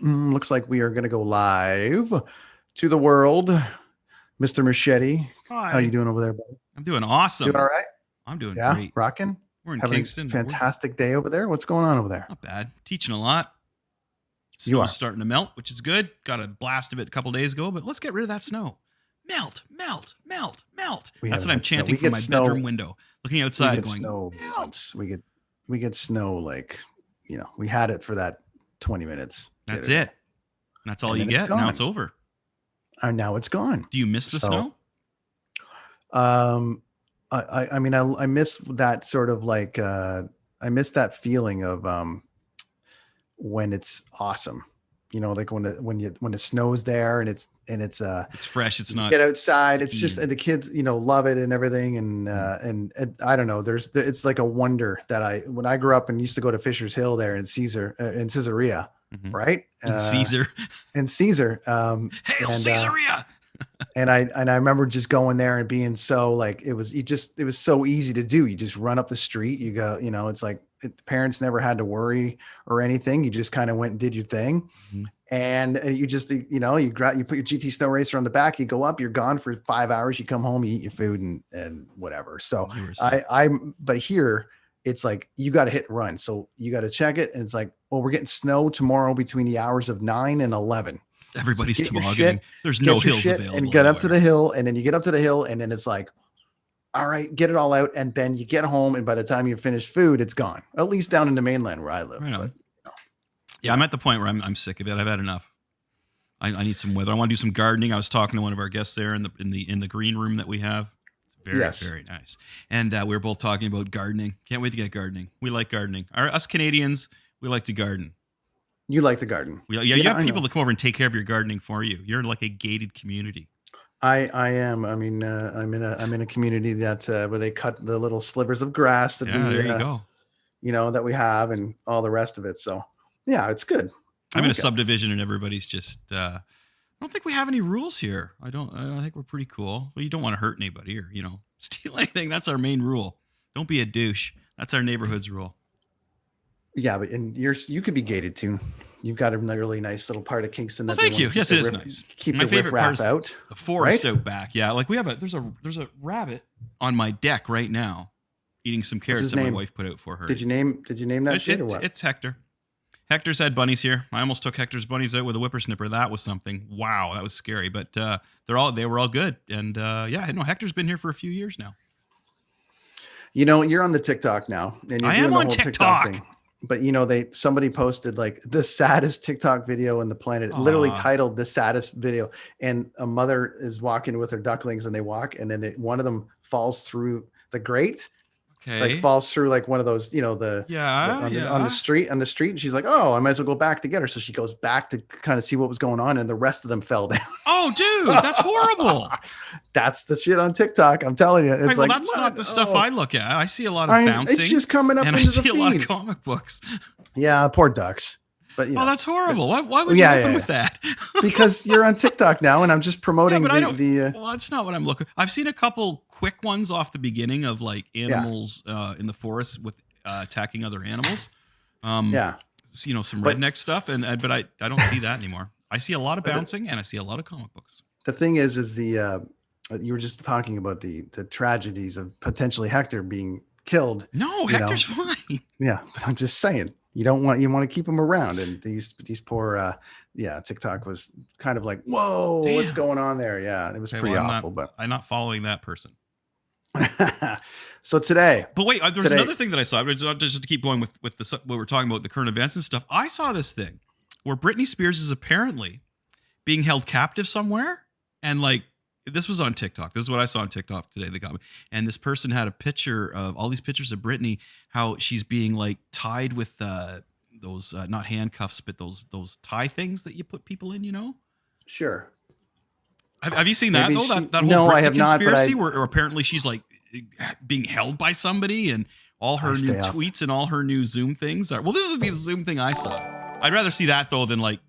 Looks like we are going to go live to the world. Mr. Machete, how you Hi. doing over there, buddy? I'm doing Doing awesome. all right? I'm doing Yeah, great. rocking? We're in Having a Kingston. We're fantastic day over there? What's going on over there? not bad. Teaching a lot. You Snow's are. starting to melt, which is good. Got a blast of it a couple days ago, but let's get rid of that snow. Melt, melt, melt, melt. We That's haven't what I'm had snow. chanting We from get my snow. bedroom window, looking We outside, get going, snow melt. once. We get snow like, we had it for that 20 minutes. That's the other it. day. That's all And you then it's get. Now gone. it's over. And now it's gone. Do you miss the So, snow? I mean, I miss that sort of like, I miss that feeling of when it's awesome, like when the snow's there and it's It's fresh. It's you not get outside, it's sticky just and the kids love it and everything, and I don't know, it's like a wonder that when I grew up and used to go to Fisher's Hill there in Caesarea, mhm. right, And Caesar. and Caesar, Hail and Caesarea. and I remember just going there and being so like, it was so easy to do. You just run up the street, you go, it's like parents never had to worry or anything. You just kind of went and did your thing. Mhm. And you just, you put your GT Snow Racer on the back, you go up, you're gone for 5 hours, you come home, you eat your food and whatever. So You were so- but here it's like, you got to hit and run. So you got to check it. And it's like, well, we're getting snow tomorrow between the hours of 9 and 11. Everybody's So get your tobogganing. shit, There's no get your hills shit available. and get up to anywhere. the hill. And then you get up to the hill and then it's like, all right, get it all out. And then you get home. And by the time you finish food, it's gone, at least down in the mainland where I live. Right on. But, Yeah, I'm at the point where I'm sick of it. I've had enough. I need some weather. I want to do some gardening. I was talking to one of our guests there in the green room that we have. It's very, Yes. very nice. And we were both talking about gardening. Can't wait to get gardening. We like gardening. Us Canadians, we like to garden. you like to garden. You have I people know. that come over and take care of your gardening for you. You're like a gated community. I am. I mean, I'm in a community that where they cut the little slivers of grass that Yeah, there you go. that we have and all the rest of it. So yeah, it's good. I'm in a like it. subdivision and everybody's just. I don't think we have any rules here. I don't think we're pretty cool. Well, you don't want to hurt anybody or steal anything. That's our main rule. Don't be a douche. That's our neighborhood's rule. Yeah, but you could be gated too. You've got a really nice little part of Kingston. Well, That they thank you. want to Yes, keep it the is riff- nice. Keep My the favorite part riffraff is out. the forest right? out back. Yeah, like we have there's a rabbit on my deck right now, eating some carrots his that my name? wife put out for her. Did you name that shit or what? It's Hector. Hector's had bunnies here. I almost took Hector's bunnies out with a whippersnipper. That was something. Wow, that was scary. But they were all good. And Hector's been here for a few years now. You're on the TikTok now, and you're I doing am the on whole TikTok. thing. But somebody posted like the saddest TikTok video on the planet, literally Aw. titled "the saddest video," and a mother is walking with her ducklings, and they walk, and then one of them falls through the grate, Okay. like falls through like one of those, on the street, and she's like, "Oh, I might as well go back to get her." So she goes back to kind of see what was going on, and the rest of them fell down. Oh, dude, that's horrible. That's the shit on TikTok. I'm telling you, it's Well, like that's not the stuff I look at. I see a lot of I mean, bouncing. it's just coming up and I into the see a lot of feed. comic books. Yeah, poor ducks. But Oh, that's horrible. Why would you open with that? because you're on TikTok now, and I'm just promoting but I don't. the Well, that's not what I'm looking. I've seen a couple quick ones off the beginning of like animals in the forest with attacking other animals. Some But- redneck stuff, but I don't see that anymore. I see a lot of bouncing, and I see a lot of comic books. The thing is the you were just talking about the tragedies of potentially Hector being killed. No, Hector's fine. Yeah, but I'm just saying you want to keep him around, and these poor TikTok was kind of like, whoa, what's Damn. going on there? Yeah, it was Okay, pretty well, awful. I'm not following that person. So today, But wait, there's another thing that I saw. Just to keep going with what we're talking about, the current events and stuff. I saw this thing where Britney Spears is apparently being held captive somewhere, and like this was on TikTok. This is what I saw on TikTok today. They got me, and this person had a picture of all these pictures of Britney, how she's being like tied with those not handcuffs, but those tie things that you put people in. sure. Have you seen that Maybe though? she- That whole No, Britney I have not, but conspiracy where apparently she's like being held by somebody, and all her I new stay up. tweets and all her new Zoom things are. Well, this is the Zoom thing I saw. I'd rather see that though than like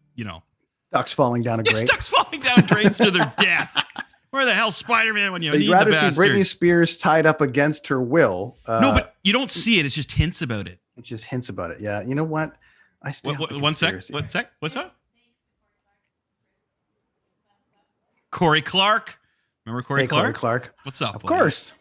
Ducks falling down a grate. ducks falling down drains to their death. Where the hell's Spider-Man when you But need you'd the rather see bastard? Britney Spears tied up against her will. No, but you don't see it. It's just hints about it. It just hints about it. Yeah. You know what? I stand with the One sec. conspiracy. One sec. What's up? Corey Clark. Remember Corey Hey, Clark? Corey Clark. What's up, Of buddy? course.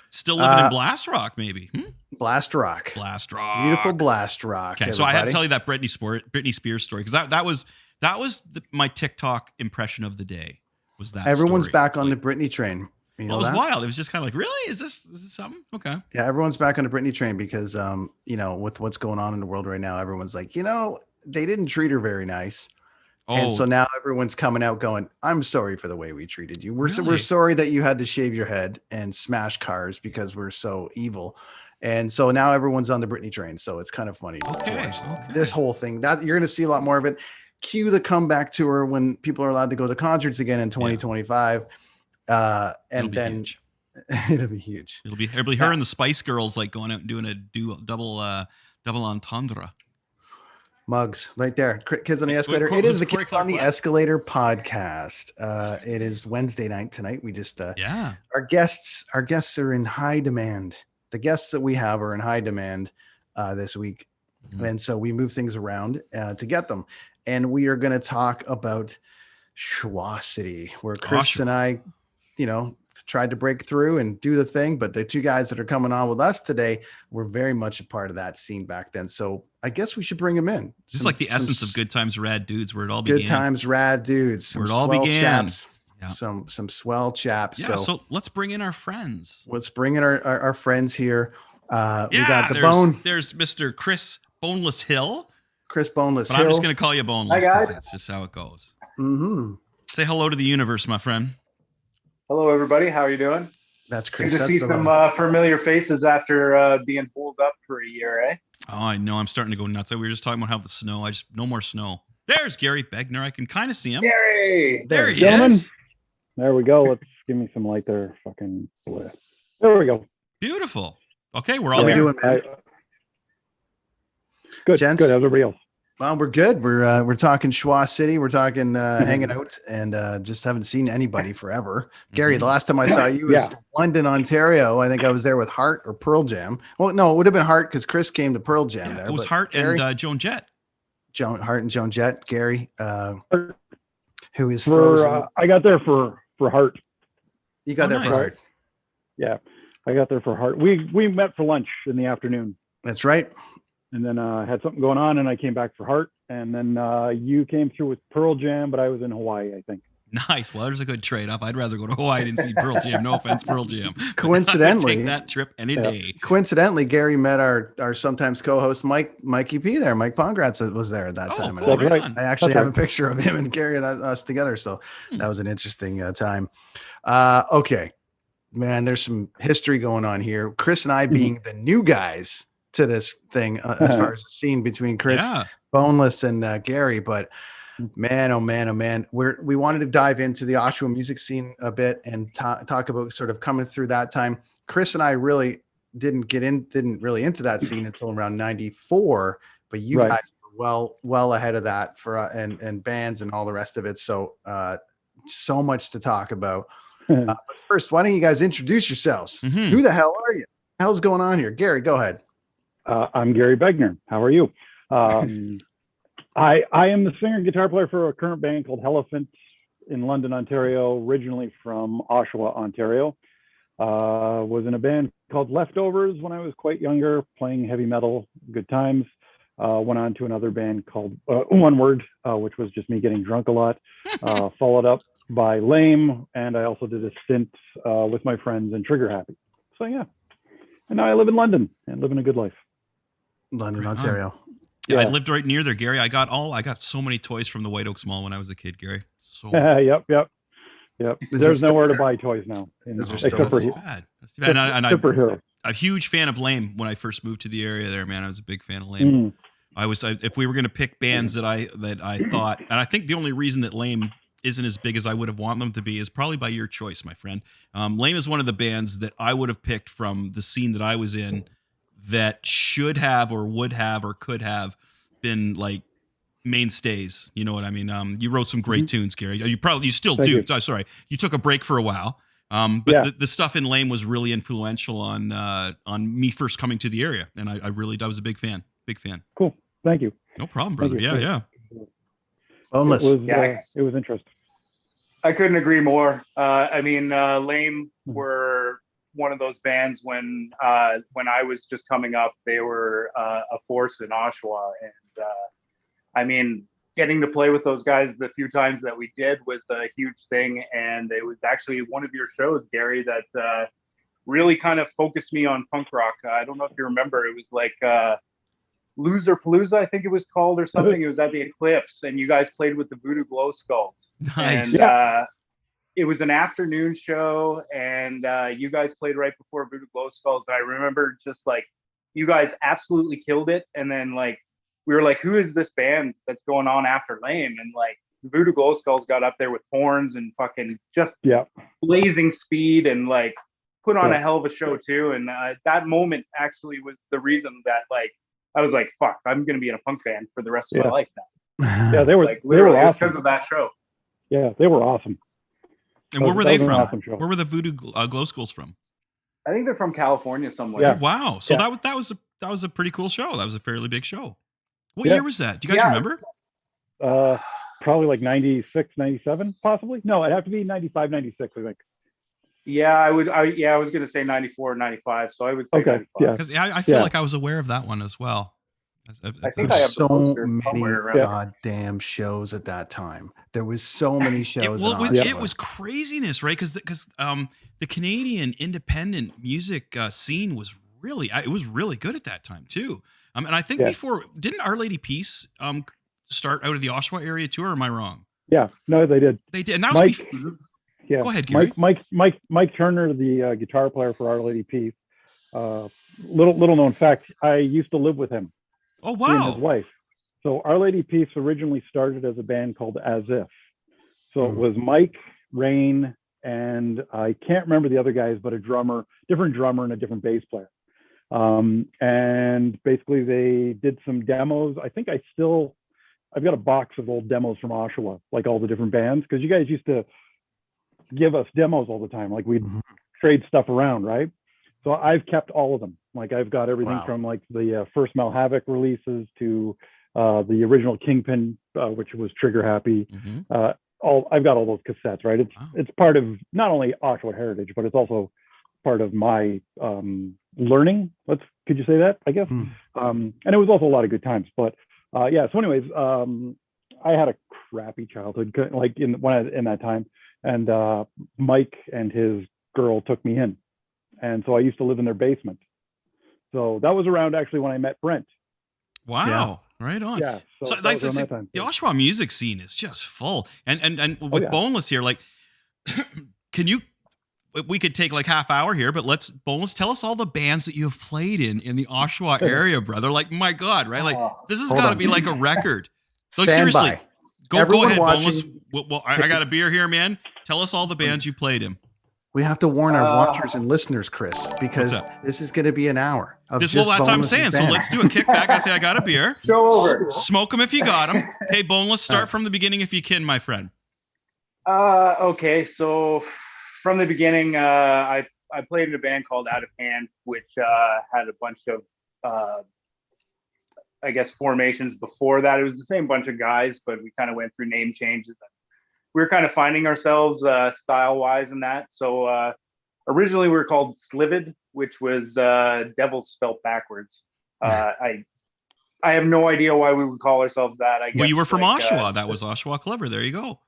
Still living in Blast Rock, maybe. Blast Rock. Blast Rock. Beautiful Blast Rock. Okay, so I had to tell you that Britney Spears story because that was my TikTok impression of the day. Was that everyone's story. back on the Britney train? You know it was that? wild. It was just kind of like, really? Is this something? Okay. Yeah, everyone's back on the Britney train because with what's going on in the world right now, everyone's like, they didn't treat her very nice. And so now everyone's coming out going, I'm sorry for the way we treated you. We're sorry that you had to shave your head and smash cars because we're so evil. And so now everyone's on the Britney train. So it's kind of funny to watch this whole thing. That you're going to see a lot more of it. Cue the comeback tour when people are allowed to go to concerts again in 2025. And then it'll be huge. It'll be her and the Spice Girls like going out and doing a double entendre. Mugs right there. Kids on the Escalator. It is the Kids on the Escalator podcast. It is Wednesday night tonight. We just our guests are in high demand. The guests that we have are in high demand this week. Mm-hmm. And so we move things around to get them. And we are going to talk about Shwa City, where Chris and I, tried to break through and do the thing. But the two guys that are coming on with us today were very much a part of that scene back then. So I guess we should bring them in. This is like the essence of Good Times Rad Dudes, where it all began. Good Times Rad Dudes. Where it all began. Chaps. Yeah. Some swell chaps. Yeah, so let's bring in our friends. Let's bring in our friends here. We got there's Mr. Chris Boneless Hill. Chris Boneless Hill. But I'm just going to call you Boneless because that's just how it goes. Mm-hmm. Say hello to the universe, my friend. Hello, everybody. How are you doing? That's Chris. Good to see some familiar faces after being pulled up for a year, eh? Oh, I know. I'm starting to go nuts. We were just talking about how the snow. No more snow. There's Gary Begner. I can kind of see him. Gary! There he Gentlemen. is. There we go. Let's give me some light there. Fucking bleh. There we go. Beautiful. Okay, we're all here. Doing, man? Good. Gents? Good. How's everybody else? Well, we're good. We're talking Shwa City. We're talking hanging out, and just haven't seen anybody forever. Gary, the last time I saw you was London, Ontario. I think I was there with Heart or Pearl Jam. Well, no, it would have been Heart because Chris came to Pearl Jam there. It was Heart Gary, and Joan Jett. Heart and Joan Jett. Gary, who is frozen. I got there for Heart. You got there for Heart. Yeah, I got there for Heart. We met for lunch in the afternoon. That's right. And then I had something going on, and I came back for Heart. And then you came through with Pearl Jam, but I was in Hawaii, I think. Nice. Well, there's a good trade-off. I'd rather go to Hawaii than see Pearl Jam. No offense, Pearl Jam. Coincidentally, take that trip any day. Coincidentally, Gary met our sometimes co-host Mikey P there. Mike Pongratz was there at that time. Cool. Right. I actually have a picture of him and Gary and us together. So that was an interesting time. Okay, man, there's some history going on here. Chris and I being the new guys to this thing as far as the scene between Chris Boneless and Gary, but man, oh man, we wanted to dive into the Oshawa music scene a bit and talk about sort of coming through that time. Chris and I really didn't really into that scene until around 94, but you guys were well ahead of that for and bands and all the rest of it. So so much to talk about. But first, why don't you guys introduce yourselves? Mm-hmm. Who the hell are you? What hell's going on here? Gary, go ahead. I'm Gary Begner. How are you? I am the singer and guitar player for a current band called Elephant in London, Ontario, originally from Oshawa, Ontario. Was in a band called Leftovers when I was quite younger, playing heavy metal, good times. Went on to another band called One Word, which was just me getting drunk a lot. Followed up by Lame, and I also did a stint with my friends in Trigger Happy. So yeah, and now I live in London and living a good life. London, Ontario. Yeah, I lived right near there, Gary. I got so many toys from the White Oaks Mall when I was a kid, Gary. So Yep. There's nowhere to buy toys now, except for here. And I'm a huge fan of Lame. When I first moved to the area there, man, I was a big fan of Lame. If we were going to pick bands that I thought, and I think the only reason that Lame isn't as big as I would have wanted them to be is probably by your choice, my friend. Lame is one of the bands that I would have picked from the scene that I was in that should have or would have or could have been like mainstays. You know what I mean? You wrote some great tunes, Gary. You still do. You. Sorry, you took a break for a while. But the stuff in Lame was really influential on me first coming to the area, and I was a big fan. Big fan. Cool. Thank you. No problem, Thank brother. you. Yeah, yeah. Boneless. It was interesting. I couldn't agree more. I mean, Lame were one of those bands when I was just coming up. They were a force in Oshawa, and I mean, getting to play with those guys the few times that we did was a huge thing. And it was actually one of your shows, Gary, that really kind of focused me on punk rock. I don't know if you remember. It was like Loser Palooza, I think it was called, or something. It was at the Eclipse, and you guys played with the Voodoo Glow Skulls. Nice. And it was an afternoon show, and you guys played right before Voodoo Glow Skulls. And I remember just like you guys absolutely killed it. And then like we were like, who is this band that's going on after Lame? And like Voodoo Glow Skulls got up there with horns and fucking just blazing speed, and like put on a hell of a show too. And that moment actually was the reason that like I was like, fuck, I'm gonna be in a punk band for the rest of my life now. Yeah, they were like they were awesome because of that show. Yeah, they were awesome. And where were they from? Awesome where were the Voodoo Glow Skulls from? I think they're from California somewhere. Yeah. Oh, wow. So that was a pretty cool show. That was a fairly big show. What year was that? Do you guys remember? Probably like 96, 97, possibly. No, it'd have to be 95, 96, I think. Yeah, I was going to say 94 or 95, so I would say 95. Yeah. Because I feel like I was aware of that one as well. I think I have so many goddamn shows at that time. There was so many shows. It was craziness, right? Because the Canadian independent music scene was really good at that time too. And I think before, didn't Our Lady Peace start out of the Oshawa area too, or am I wrong? Yeah, no, they did. They did, and that was Go ahead, Gary. Mike Turner, the guitar player for Our Lady Peace. Little known fact: I used to live with him. Oh wow! He and his wife. So Our Lady Peace originally started as a band called As If. So it was Mike, Rain, and I can't remember the other guys, but different drummer and a different bass player. And basically they did some demos. I think I've got a box of old demos from Oshawa, like all the different bands, because you guys used to give us demos all the time. Like we'd trade stuff around, right? So I've kept all of them. Like I've got everything from like the first Mel Havoc releases to the original Kingpin, which was Trigger Happy. I've got all those cassettes, right? It's part of not only Oshawa heritage, but it's also part of my learning. Could you say that? I guess. And it was also a lot of good times. But so anyways, I had a crappy childhood, like in that time, and Mike and his girl took me in, and so I used to live in their basement. So that was around actually when I met Brent. Wow. Right on. Yeah. So the Oshawa music scene is just full. And with Boneless here, like, we could take like half hour here, but Boneless, tell us all the bands that you have played in the Oshawa area, brother. Like, my God, right? Like, this has got to be like a record. Like, seriously, go ahead, Boneless. Well, I got a beer here, man. Tell us all the bands you played in. We have to warn our watchers and listeners, Chris, because this is going to be an hour of that's what I'm saying. So let's do a kickback. I say I got a beer. Go over. Smoke them if you got them. Okay, Boneless, start from the beginning if you can, my friend. Okay, so from the beginning, I played in a band called Out of Hand, which had a bunch of, I guess, formations before that. It was the same bunch of guys, but we kind of went through name changes. We were kind of finding ourselves style-wise in that. So originally we were called Slivid, which was devil spelt backwards. I have no idea why we would call ourselves that. I guess, well, you were from Oshawa. That was Oshawa Clever. There you go.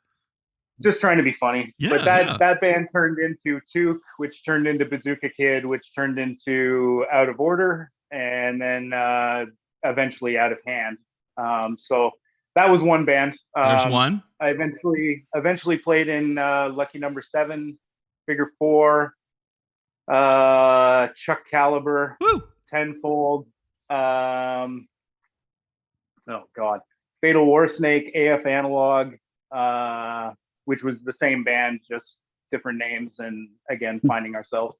Just trying to be funny. Yeah, but that band turned into Took, which turned into Bazooka Kid, which turned into Out of Order, and then eventually Out of Hand. So that was one band. There's one. I eventually played in Lucky Number 7, Figure 4, Chuck Caliber, Tenfold. Oh God, Fatal War Snake, AF Analog, which was the same band, just different names, and again finding ourselves.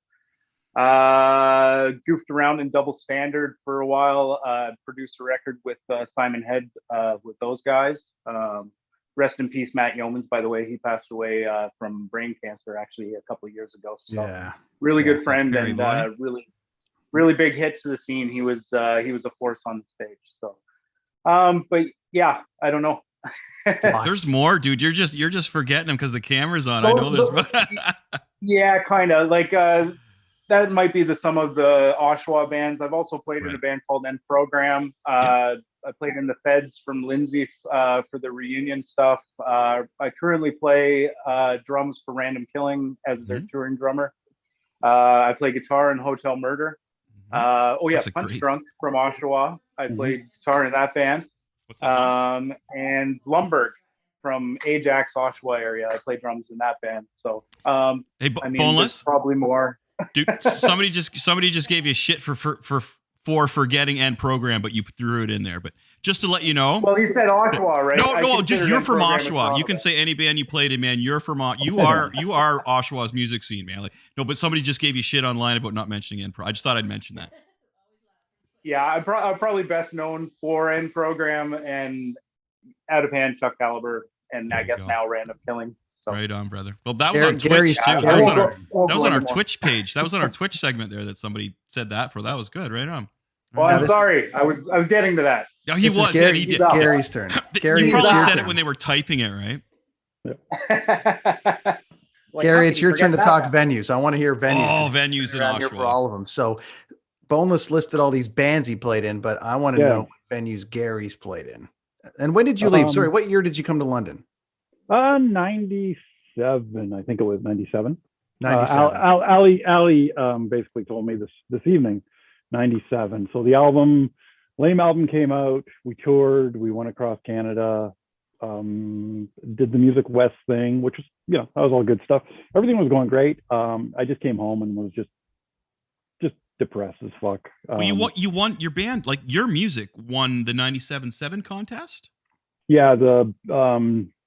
Goofed around in Double Standard for a while, produced a record with Simon Head with those guys. Rest in peace, Matt Yeomans, by the way. He passed away from brain cancer actually a couple of years ago. So really good friend and really big hit to the scene. He was a force on the stage. So But yeah, I don't know. There's more, dude. You're just forgetting them because the camera's on. I know there's. Yeah, kind of like that might be some of the Oshawa bands. I've also played in a band called N Program. I played in the Feds from Lindsay for the reunion stuff. I currently play drums for Random Killing as their touring drummer. I play guitar in Hotel Murder. Punch Drunk from Oshawa. I played guitar in that band. What's that and Lumberg from Ajax, Oshawa area. I play drums in that band. So, hey, I mean, Boneless, probably more. Dude, somebody just gave you shit for forgetting N Program, but you threw it in there. But just to let you know, well, he said Oshawa, right? No, just you're from Oshawa. You can say any band you played in, man. You're from you are Oshawa's music scene, man. Like, no, but somebody just gave you shit online about not mentioning N Pro. I just thought I'd mention that. Yeah, I'm probably best known for N Program and Out of Hand, Chuck Caliber, and I guess now Random Killing. So. Right on, brother. Well, that was on Twitch too. That was on our Twitch page. That was on our Twitch segment there that somebody said that for. That was good. Right on. Well, I'm sorry. I was getting to that. Yeah, he was. Gary, he did. Gary's turn. You probably said it when they were typing it, right? Gary, it's your turn to talk venues. I want to hear venues. Oh, venues in Oshawa. For all of them. So Boneless listed all these bands he played in, but I want to know what venues Gary's played in. And when did you leave? Sorry, what year did you come to London? 97, I think it was 97. 97. Ali basically told me this evening, 97. So the Lame album came out, we toured, we went across Canada, did the Music West thing, which was, that was all good stuff. Everything was going great. I just came home and was just depressed as fuck. Well, you won your band, like your music won the 97.7 contest? Yeah, the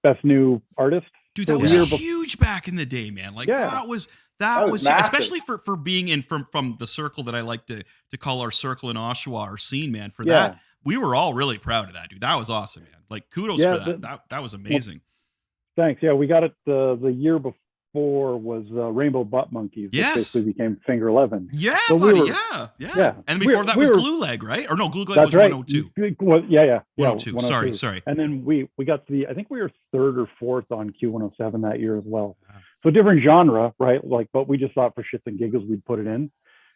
best new artist. Dude, that was huge back in the day, man. Like that was especially for being in from the circle that I like to call our circle in Oshawa, our scene, man. For that, we were all really proud of that, dude. That was awesome, man. Like kudos for that. That was amazing. Well, thanks. Yeah, we got it the year before was Rainbow Butt Monkeys, which basically became Finger 11. Yeah, so buddy. Yeah. And before that was Glue Leg, right? Or no, Glue Leg was right. 102. Well, yeah. 102. Sorry. And then we got I think we were third or fourth on Q107 that year as well. Yeah. So different genre, right? Like, but we just thought for shits and giggles we'd put it in.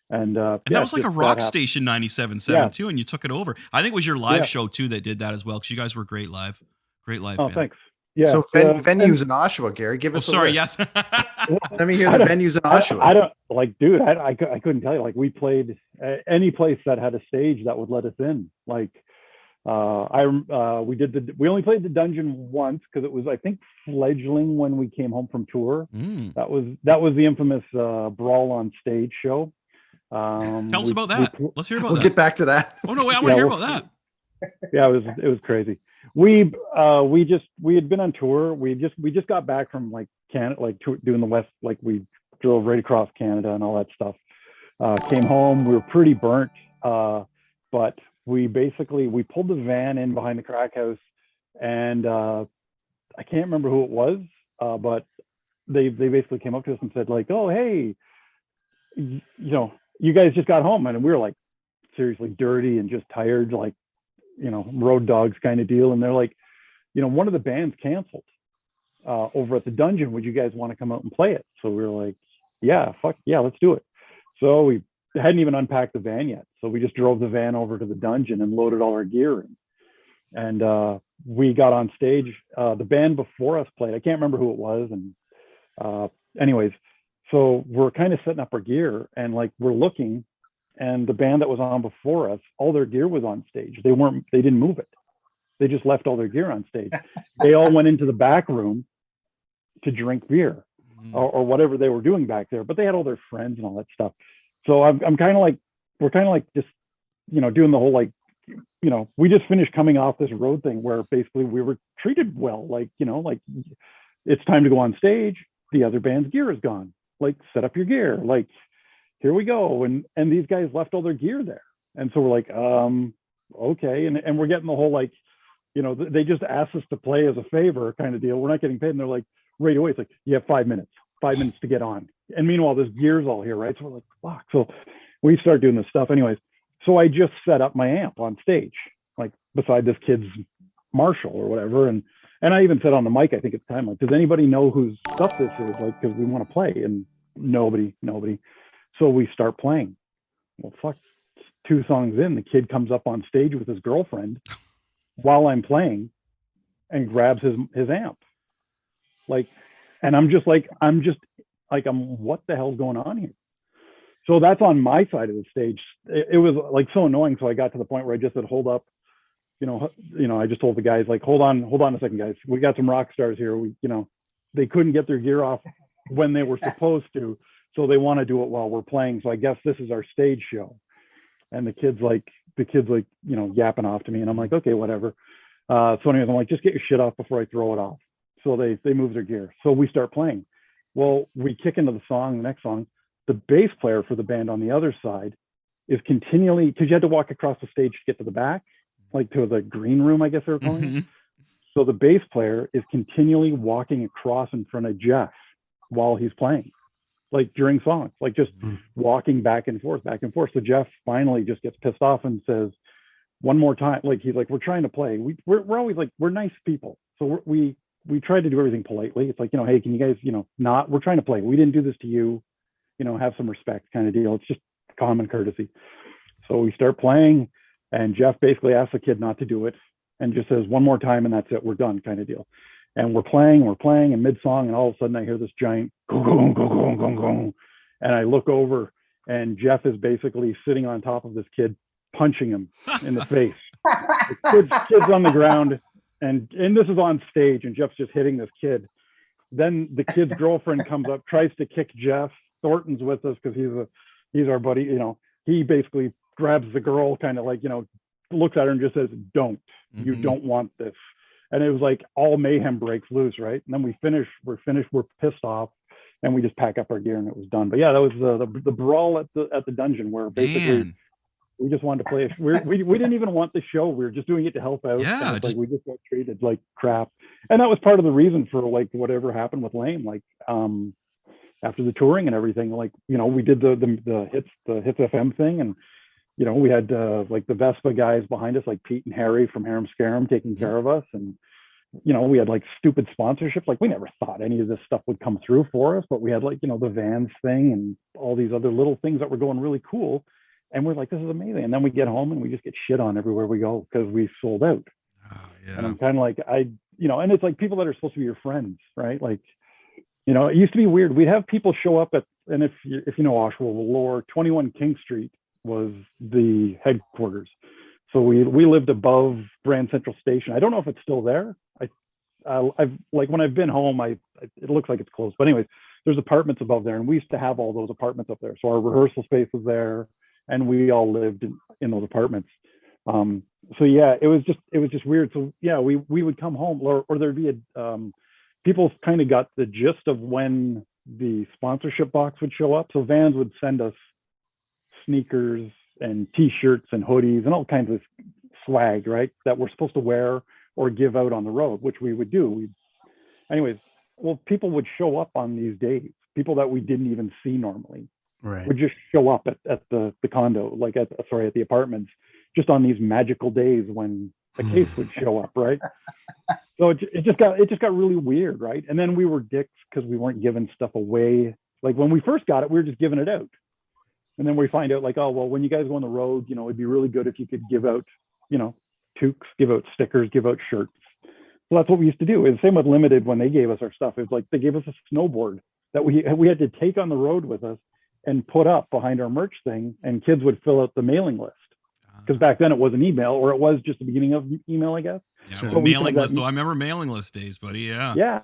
And that was like a rock station 97.7 too, and you took it over. I think it was your live show too that did that as well, because you guys were great live. Oh, band. Thanks. Yeah. So venues in Oshawa, Gary, give us. Sorry, yes. Let me hear the venues in Oshawa. I don't like, dude. I couldn't tell you. Like, we played any place that had a stage that would let us in. Like, we only played the Dungeon once because it was, I think, fledgling when we came home from tour. That was the infamous Brawl on Stage show. Tell us about that. Let's hear about that. We'll get back to that. Oh no, wait, I want to hear about that. Yeah, it was crazy. We had been on tour. We just got back from like Canada, like doing the West, like we drove right across Canada and all that stuff. Came home, we were pretty burnt, but we pulled the van in behind the crack house, and I can't remember who it was, but they basically came up to us and said like, oh hey, you guys just got home, and we were like seriously dirty and just tired, like, road dogs kind of deal. And they're like, one of the bands canceled over at the Dungeon. Would you guys want to come out and play it? So we were like, yeah, fuck yeah, let's do it. So we hadn't even unpacked the van yet. So we just drove the van over to the Dungeon and loaded all our gear in. And we got on stage. The band before us played. I can't remember who it was. And anyways, so we're kind of setting up our gear, and like we're looking, and the band that was on before us, all their gear was on stage. They didn't move it. They just left all their gear on stage. They all went into the back room to drink beer or whatever they were doing back there, but they had all their friends and all that stuff. So I'm kind of like, we're kind of like just, doing the whole, like, we just finished coming off this road thing where basically we were treated well, like, like it's time to go on stage. The other band's gear is gone. Like, set up your gear. Like, here we go. And these guys left all their gear there. And so we're like, okay. And we're getting the whole, like, they just asked us to play as a favor kind of deal. We're not getting paid. And they're like, right away, it's like, you have 5 minutes to get on. And meanwhile, this gear's all here, right? So we're like, fuck. So we start doing this stuff anyways. So I just set up my amp on stage. like beside this kid's Marshall or whatever. And I even said on the mic, I think at the time, like, does anybody know whose stuff this is? Like, because we want to play. And nobody. So we start playing. Well, fuck, 2 songs in, the kid comes up on stage with his girlfriend while I'm playing and grabs his amp. Like, and I'm what the hell's going on here? So that's on my side of the stage. It was like so annoying. So I got to the point where I just said, hold up. I just told the guys, like, hold on a second, guys. We got some rock stars here. They couldn't get their gear off when they were supposed to. So they want to do it while we're playing. So I guess this is our stage show. And the kid's like, yapping off to me. And I'm like, okay, whatever. So anyways, I'm like, just get your shit off before I throw it off. So they move their gear. So we start playing. Well, we kick into the next song. The bass player for the band on the other side is continually, because you had to walk across the stage to get to the back, like to the green room, I guess they were calling it. So the bass player is continually walking across in front of Jeff while he's playing, like during songs, like just walking back and forth. So Jeff finally just gets pissed off and says, one more time, like, he's like, we're trying to play. We're always like, we're nice people. So we try to do everything politely. It's like, hey, can you guys, we're trying to play. We didn't do this to you, have some respect kind of deal. It's just common courtesy. So we start playing and Jeff basically asks the kid not to do it and just says one more time and that's it, we're done kind of deal. And we're playing and mid-song, and all of a sudden I hear this giant go, go, go, go, go, go. And I look over and Jeff is basically sitting on top of this kid, punching him in the face. The kid's on the ground and this is on stage and Jeff's just hitting this kid. Then the kid's girlfriend comes up, tries to kick Jeff. Thornton's with us because he's our buddy. He basically grabs the girl, kind of like, looks at her and just says, don't, you don't want this. And it was like all mayhem breaks loose, right? And then we're pissed off, and we just pack up our gear and it was done. But yeah, that was the brawl at the dungeon where basically we just wanted to play. We didn't even want the show. We were just doing it to help out. Yeah, like we just got treated like crap. And that was part of the reason for like whatever happened with Lame. Like after the touring and everything, like, we did the hits FM thing, and we had like the Vespa guys behind us, like Pete and Harry from Harem Scarum taking care of us. And, we had like stupid sponsorships. Like we never thought any of this stuff would come through for us, but we had like, the Vans thing and all these other little things that were going really cool. And we're like, this is amazing. And then we get home and we just get shit on everywhere we go because we sold out. Oh, yeah. And I'm kind of like, and it's like people that are supposed to be your friends, right? Like, it used to be weird. We'd have people show up and if you know Oshawa lore, 21 King Street was the headquarters. So we lived above Grand Central Station. I don't know if it's still there. I've like when I've been home, it looks like it's closed. But anyways, there's apartments above there, and we used to have all those apartments up there. So our rehearsal space was there, and we all lived in those apartments. So yeah, it was just weird. So yeah, we would come home, or there'd be people kind of got the gist of when the sponsorship box would show up. So Vans would send us sneakers and t-shirts and hoodies and all kinds of swag, right, that we're supposed to wear or give out on the road, which we would do. People would show up on these days, people that we didn't even see normally, right, would just show up at the condo, like at the apartments, just on these magical days when the case would show up, right? So it just got really weird, right? And then we were dicks because we weren't giving stuff away. Like when we first got it, we were just giving it out. And then we find out like, oh, well, when you guys go on the road, it'd be really good if you could give out, toques, give out stickers, give out shirts. So that's what we used to do. And same with Limited when they gave us our stuff. It was like they gave us a snowboard that we had to take on the road with us and put up behind our merch thing, and kids would fill out the mailing list. Because back then it wasn't email, or it was just the beginning of email, I guess. Yeah, well, mailing list. So I remember mailing list days, buddy. Yeah. Yeah.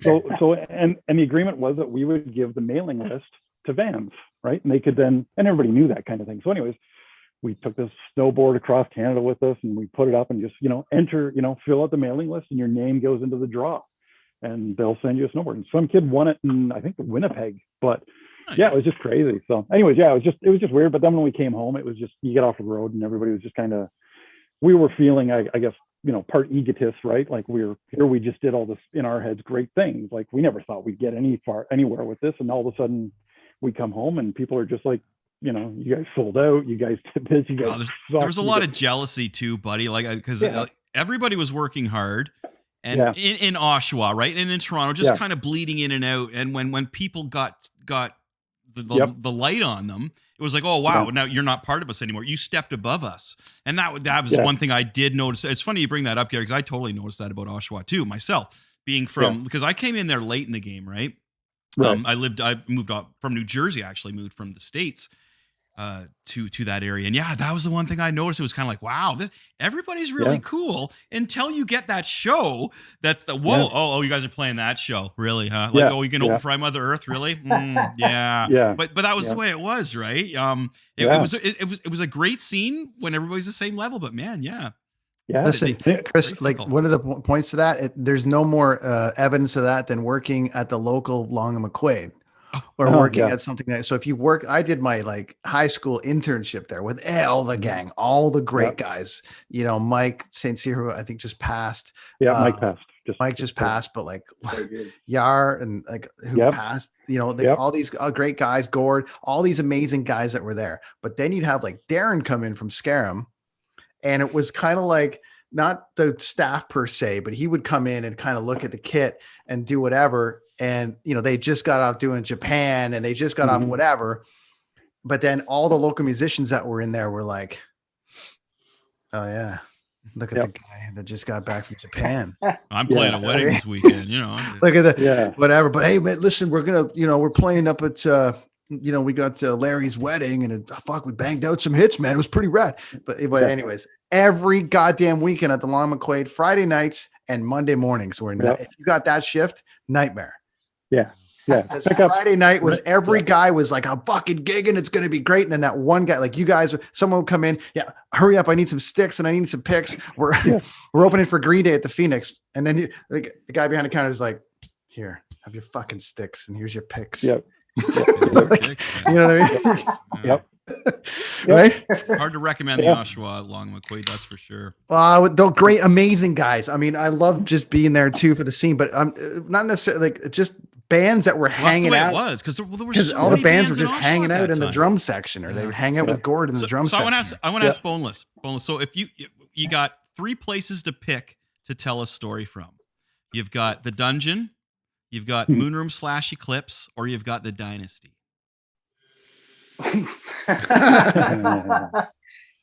So and the agreement was that we would give the mailing list to Vans, right? And they could then, and everybody knew that kind of thing. So anyways, we took this snowboard across Canada with us and we put it up and just, enter, fill out the mailing list and your name goes into the draw and they'll send you a snowboard. And some kid won it in, I think, Winnipeg, but nice. Yeah, it was just crazy. So anyways, yeah, it was just weird. But then when we came home, it was just, you get off the road and everybody was just kind of, we were feeling, I guess, part egotists, right? Like we just did all this in our heads, great things. Like we never thought we'd get anywhere with this. And all of a sudden we come home and people are just like, you know, you guys sold out, you guys did this, you guys there was a lot of jealousy too, buddy. Like, because everybody was working hard, and in Oshawa, right, and in Toronto, just kind of bleeding in and out. And when people got the light on them, it was like, oh wow, now you're not part of us anymore. You stepped above us, and that was one thing I did notice. It's funny you bring that up, Gary, because I totally noticed that about Oshawa too myself, being from because I came in there late in the game, right? I moved up from New Jersey. I actually moved from the States to that area, and that was the one thing I noticed. It was kind of like, wow, everybody's really cool until you get that show. That's the oh, you guys are playing that show, really, huh? Like, oh, you can open Fry Mother Earth, really? But that was the way it was, right? It was a great scene when everybody's the same level, but man, Listen, Chris, like one of the points to that, there's no more evidence of that than working at the local Long and McQuaid or working at something that. So if you work, I did my like high school internship there with all the gang, all the great guys, you know, Mike St. Cyr, who I think just passed. Mike passed. Mike just passed, but like Yar and like who passed, you know, all these great guys, Gord, all these amazing guys that were there. But then you'd have like Darren come in from Scarum. And it was kind of like not the staff per se, but he would come in and kind of look at the kit and do whatever. And, you know, they just got off doing Japan and they just got off whatever. But then all the local musicians that were in there were like, oh yeah, look at the guy that just got back from Japan. I'm playing a wedding this weekend, you know. Look at the whatever. But hey, man, listen, we're going to, you know, we're playing up at, you know, we got Larry's wedding and we banged out some hits, man. It was pretty rad. But anyways, every goddamn weekend at the Long McQuaid, Friday nights and Monday mornings were if you got that shift, nightmare. Friday night was every guy was like, I'm fucking gigging. It's going to be great. And then that one guy, like you guys, someone would come in. Yeah. Hurry up. I need some sticks and I need some picks. We're opening for Green Day at the Phoenix. And then the guy behind the counter is like, here, have your fucking sticks. And here's your picks. Like, you know what I mean? Right? Hard to recommend the Oshawa Long McQuaid, that's for sure. They're great, amazing guys. I mean, I love just being there too for the scene, but not necessarily like just bands that were hanging out. It was because all the bands were just hanging out in the drum section, or they would hang out with Gord in the drum section. I want to ask Boneless. So if you got 3 places to pick to tell a story from, you've got the Dungeon, you've got Moonroom / Eclipse, or you've got the Dynasty.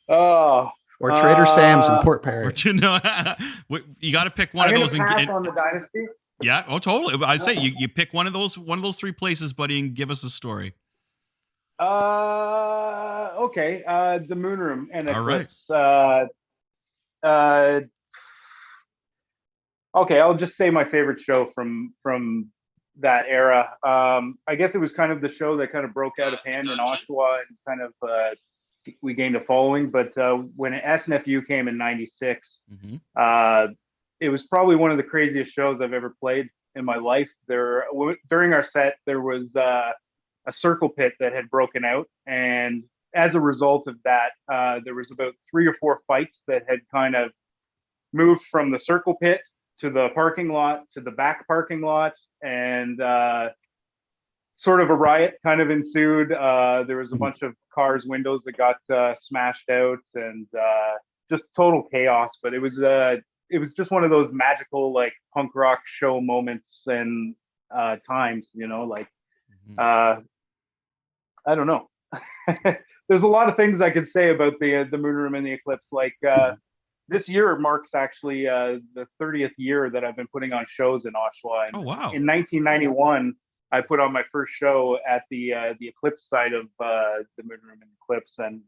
Or Trader Sam's in Port Perry. You got to pick one of those. Pass on the Dynasty. Yeah. Oh, totally. I say you pick one of those 3 places, buddy, and give us a story. Okay. The Moonroom and Eclipse. All right. Okay, I'll just say my favorite show from that era. I guess it was kind of the show that kind of broke out of hand in Oshawa and kind of we gained a following. But when SNFU came in '96, it was probably one of the craziest shows I've ever played in my life. During our set, there was a circle pit that had broken out, and as a result of that, there was about 3 or 4 fights that had kind of moved from the circle pit to the parking lot, to the back parking lot, and sort of a riot kind of ensued. There was a bunch of cars' windows that got smashed out, and just total chaos. But it was just one of those magical like punk rock show moments and times, you know, like I don't know. There's a lot of things I could say about the Moonroom and the Eclipse, like. This year marks actually the 30th year that I've been putting on shows in Oshawa. And in 1991, I put on my first show at the Eclipse side of the Moonroom and Eclipse, and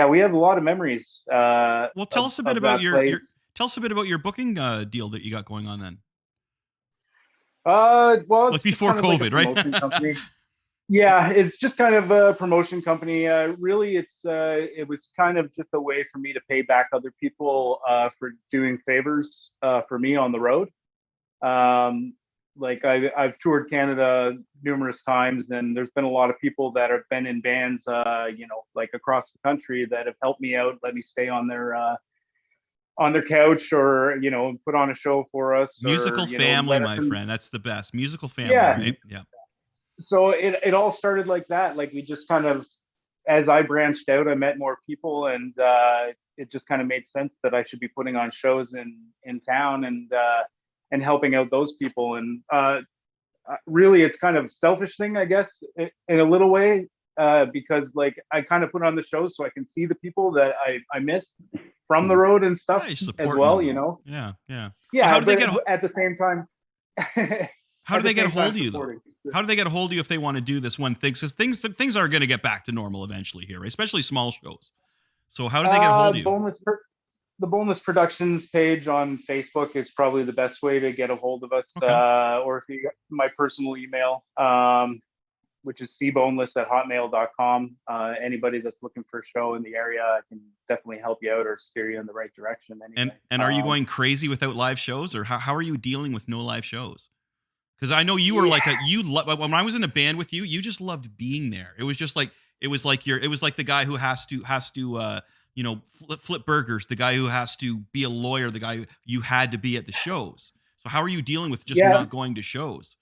we have a lot of memories. Well, tell us a bit about your booking deal that you got going on then. Well, like before COVID, right? Yeah, it's just kind of a promotion company. Really, it was kind of just a way for me to pay back other people for doing favors for me on the road. Like I've toured Canada numerous times, and there's been a lot of people that have been in bands, you know, like across the country that have helped me out, let me stay on their couch, or you know, put on a show for us. Musical family, my friend. That's the best. Musical family, right? Yeah. So it all started like that. Like we just kind of as I branched out, I met more people, and it just kind of made sense that I should be putting on shows in town and helping out those people. And really, it's kind of a selfish thing, I guess, in a little way, because like I kind of put on the shows so I can see the people that I miss from the road and stuff Yeah, you're as supporting well. them. You know, Yeah, yeah. So yeah, how do they but get? at the same time. How do At the they get a same time hold of you though? supporting. How do they get a hold of you if they want to do this one thing? Because things are going to get back to normal eventually here, right? Especially small shows. So how do they get a hold of you? The Boneless Productions page on Facebook is probably the best way to get a hold of us. Okay. Or if you got my personal email, which is cboneless@hotmail.com. Anybody that's looking for a show in the area, I can definitely help you out or steer you in the right direction. Anyway. And are you going crazy without live shows, or how are you dealing with no live shows? Because I know you were like when I was in a band with you, you just loved being there. It was just like it was like the guy who has to flip burgers, the guy who has to be a lawyer, the guy you had to be at the shows. So how are you dealing with just not going to shows?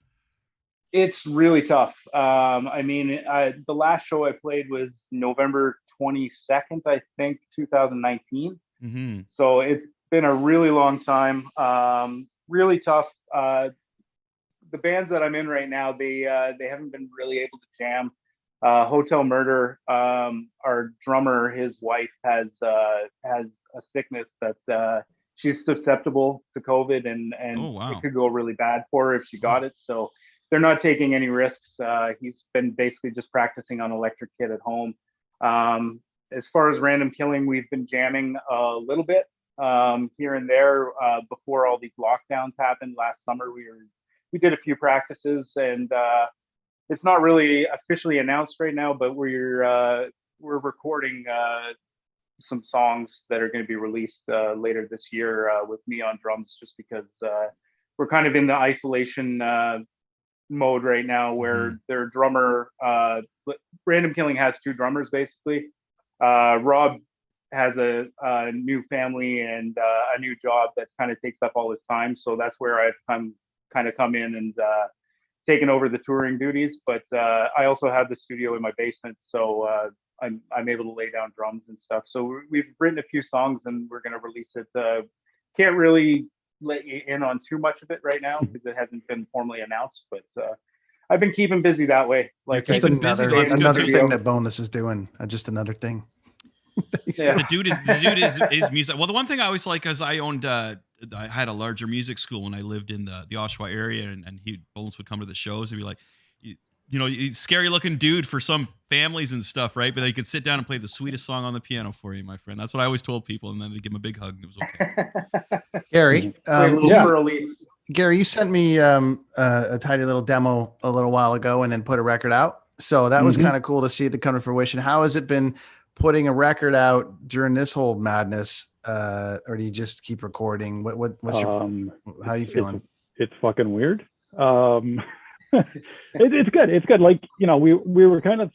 It's really tough. I mean, the last show I played was November 22nd, I think, 2019. Mm-hmm. So it's been a really long time. Really tough. The bands that I'm in right now, they haven't been really able to jam. Hotel Murder, our drummer, his wife has a sickness that she's susceptible to COVID, and Oh, wow. it could go really bad for her if she got it. So they're not taking any risks. He's been basically just practicing on electric kit at home. As far as Random Killing, we've been jamming a little bit here and there before all these lockdowns happened last summer. We did a few practices, and it's not really officially announced right now, but we're recording some songs that are going to be released later this year with me on drums, just because we're kind of in the isolation mode right now, where their drummer, Random Killing has two drummers basically. Rob has a new family and a new job that kind of takes up all his time, so that's where I've come in and taken over the touring duties. But I also have the studio in my basement, so I'm able to lay down drums and stuff. So we've written a few songs and we're going to release it. Can't really let you in on too much of it right now because it hasn't been formally announced, but I've been keeping busy that way. Like just another thing that Boneless is doing. Just another thing. Yeah. The dude is music. Well, the one thing I always like is I owned I had a larger music school when I lived in the Oshawa area, and Boneless would come to the shows and be like, he's scary looking dude for some families and stuff, right? But he could sit down and play the sweetest song on the piano for you, my friend. That's what I always told people, and then they'd give him a big hug, and it was okay. Gary, yeah. Gary, you sent me a tiny little demo a little while ago, and then put a record out. So that was kind of cool to see it come to fruition. How has it been putting a record out during this whole madness? Or do you just keep recording? What's your how are you feeling? It's fucking weird. It's good. It's good. Like, we were kind of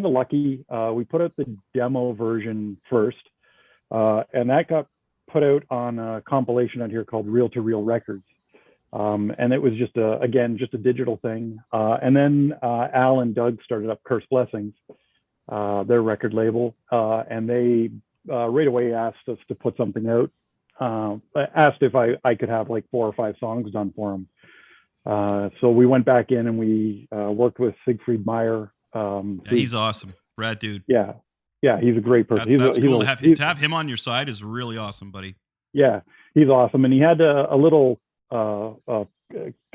lucky. We put out the demo version first, and that got put out on a compilation out here called Reel to Reel Records. And it was just a digital thing. And then Al and Doug started up Curse Blessings, their record label, and they right away asked us to put something out. Asked if I could have like 4 or 5 songs done for them. So we went back in and we worked with Siegfried Meyer. He's awesome, Brad, dude. Yeah, he's a great person. That's cool to have him on your side is really awesome, buddy. Yeah, he's awesome, and he had a little. It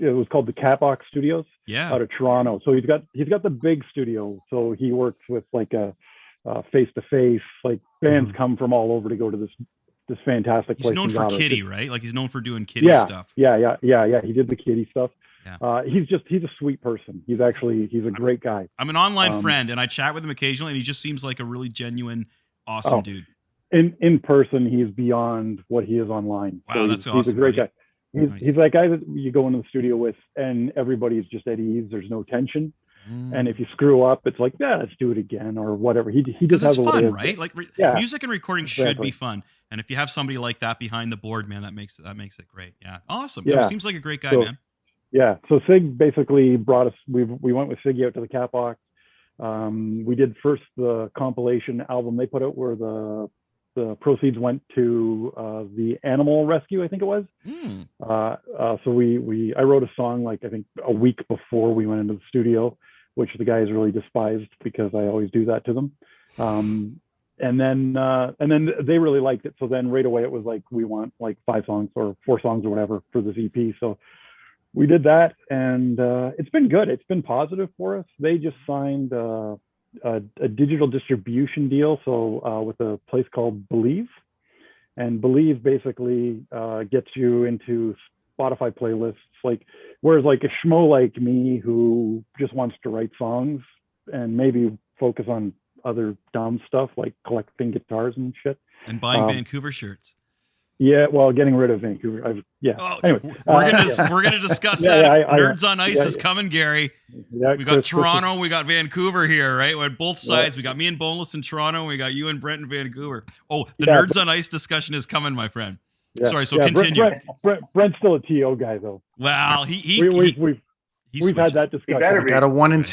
was called the Catbox Studios. Yeah. Out of Toronto. So he's got the big studio. So he works with like a face to face. Like bands come from all over to go to this fantastic place. He's known for Kitty, right? Like he's known for doing Kitty stuff. Yeah. He did the Kitty stuff. Yeah. He's a sweet person. He's a great guy. I'm an online friend, and I chat with him occasionally, and he just seems like a really genuine, awesome dude. In person, he's beyond what he is online. Wow, so that's awesome. He's a great guy. Nice. He's that guy that you go into the studio with and everybody's just at ease. There's no tension. And if you screw up, it's like, yeah, let's do it again or whatever. He just has it's a fun, right? Like music and recording should be fun. And if you have somebody like that behind the board, man, that makes it great. Yeah. Awesome. Yeah. Seems like a great guy, man. Yeah. So Sig basically brought us, we went with Siggy out to the Catbox. We did first the compilation album they put out where the proceeds went to the animal rescue, I think it was. So I wrote a song like I think a week before we went into the studio, which the guys really despised because I always do that to them. And then they really liked it. So then right away it was like, we want like 5 songs or 4 songs or whatever for this EP. So we did that, and it's been good. It's been positive for us. They just signed a digital distribution deal, so with a place called Believe, and Believe basically gets you into Spotify playlists. Like, whereas like a schmo like me who just wants to write songs and maybe focus on other dumb stuff like collecting guitars and shit and buying Vancouver shirts. Yeah, well, getting rid of Vancouver. Anyway, we're gonna discuss that. Nerds on Ice is coming, Gary. We got Toronto, we got Vancouver here, right? We're at both sides. We got me and Boneless in Toronto, and we got you and Brent in Vancouver. Oh, the Nerds on Ice discussion is coming, my friend. Sorry, so continue. Brent's still a TO guy, though. Well, we've had that discussion. I got a 1 and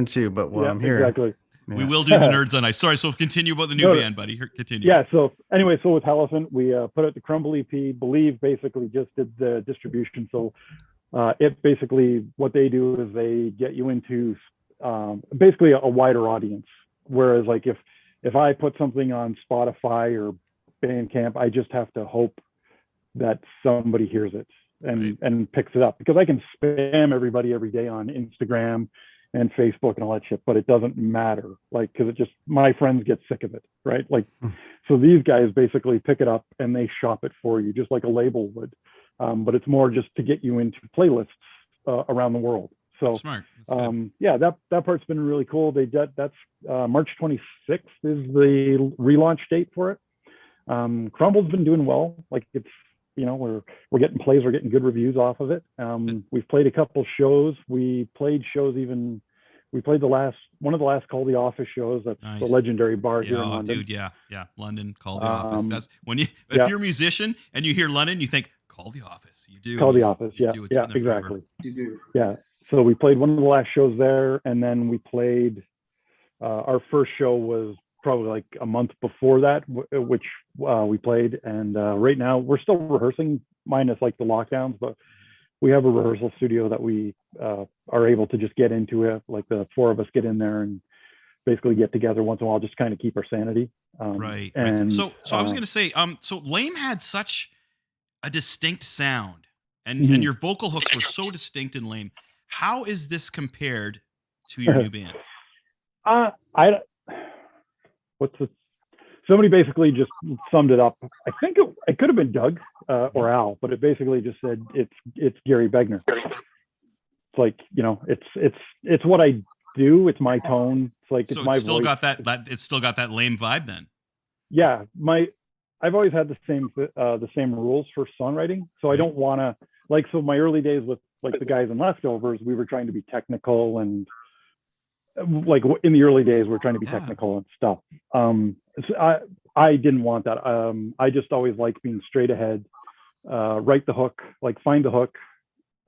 2. But I'm here. Exactly. Yeah. We will do the Nerds on Ice. Sorry, so continue about the new band, buddy. Continue. Yeah, so anyway, so with Elephant, we put out the Crumble EP. Believe basically just did the distribution. So it basically, what they do is they get you into basically a wider audience. Whereas like if I put something on Spotify or Bandcamp, I just have to hope that somebody hears it and picks it up, because I can spam everybody every day on Instagram and Facebook and all that shit, but it doesn't matter, like, because it just, my friends get sick of it, right? Like, so these guys basically pick it up and they shop it for you, just like a label would, but it's more just to get you into playlists around the world. So that's smart. That's yeah, that part's been really cool. That's March 26th is the relaunch date for it. Crumble's been doing well. Like, it's, you know, we're getting plays, we're getting good reviews off of it. We've played a couple shows. We played one of the last Call the Office shows. That's nice. The legendary bar here in London. Dude, yeah, London, Call the Office. That's when if you're a musician and you hear London, you think Call the Office. You do. Call the Office. Yeah, exactly. You do. Yeah. So we played one of the last shows there, and then we played. Our first show was probably like a month before that, which we played, and right now we're still rehearsing, minus like the lockdowns, but we have a rehearsal studio that we are able to just get into it. Like, the 4 of us get in there and basically get together once in a while, just kind of keep our sanity. Right. So I was going to say, so Lame had such a distinct sound, and your vocal hooks were so distinct in Lame. How is this compared to your new band? Somebody basically just summed it up. I think it could have been Doug or Al, but it basically just said it's Gary Begner. It's like, you know, it's what I do. It's my tone. It's like, so it's my still voice. It's still got that Lame vibe then. Yeah, I've always had the same rules for songwriting. So I don't want to, like, so my early days with like the guys in Leftovers, we were trying to be technical, and like in the early days we're trying to be technical and stuff. So I didn't want that. I just always like being straight ahead, write the hook, like find the hook,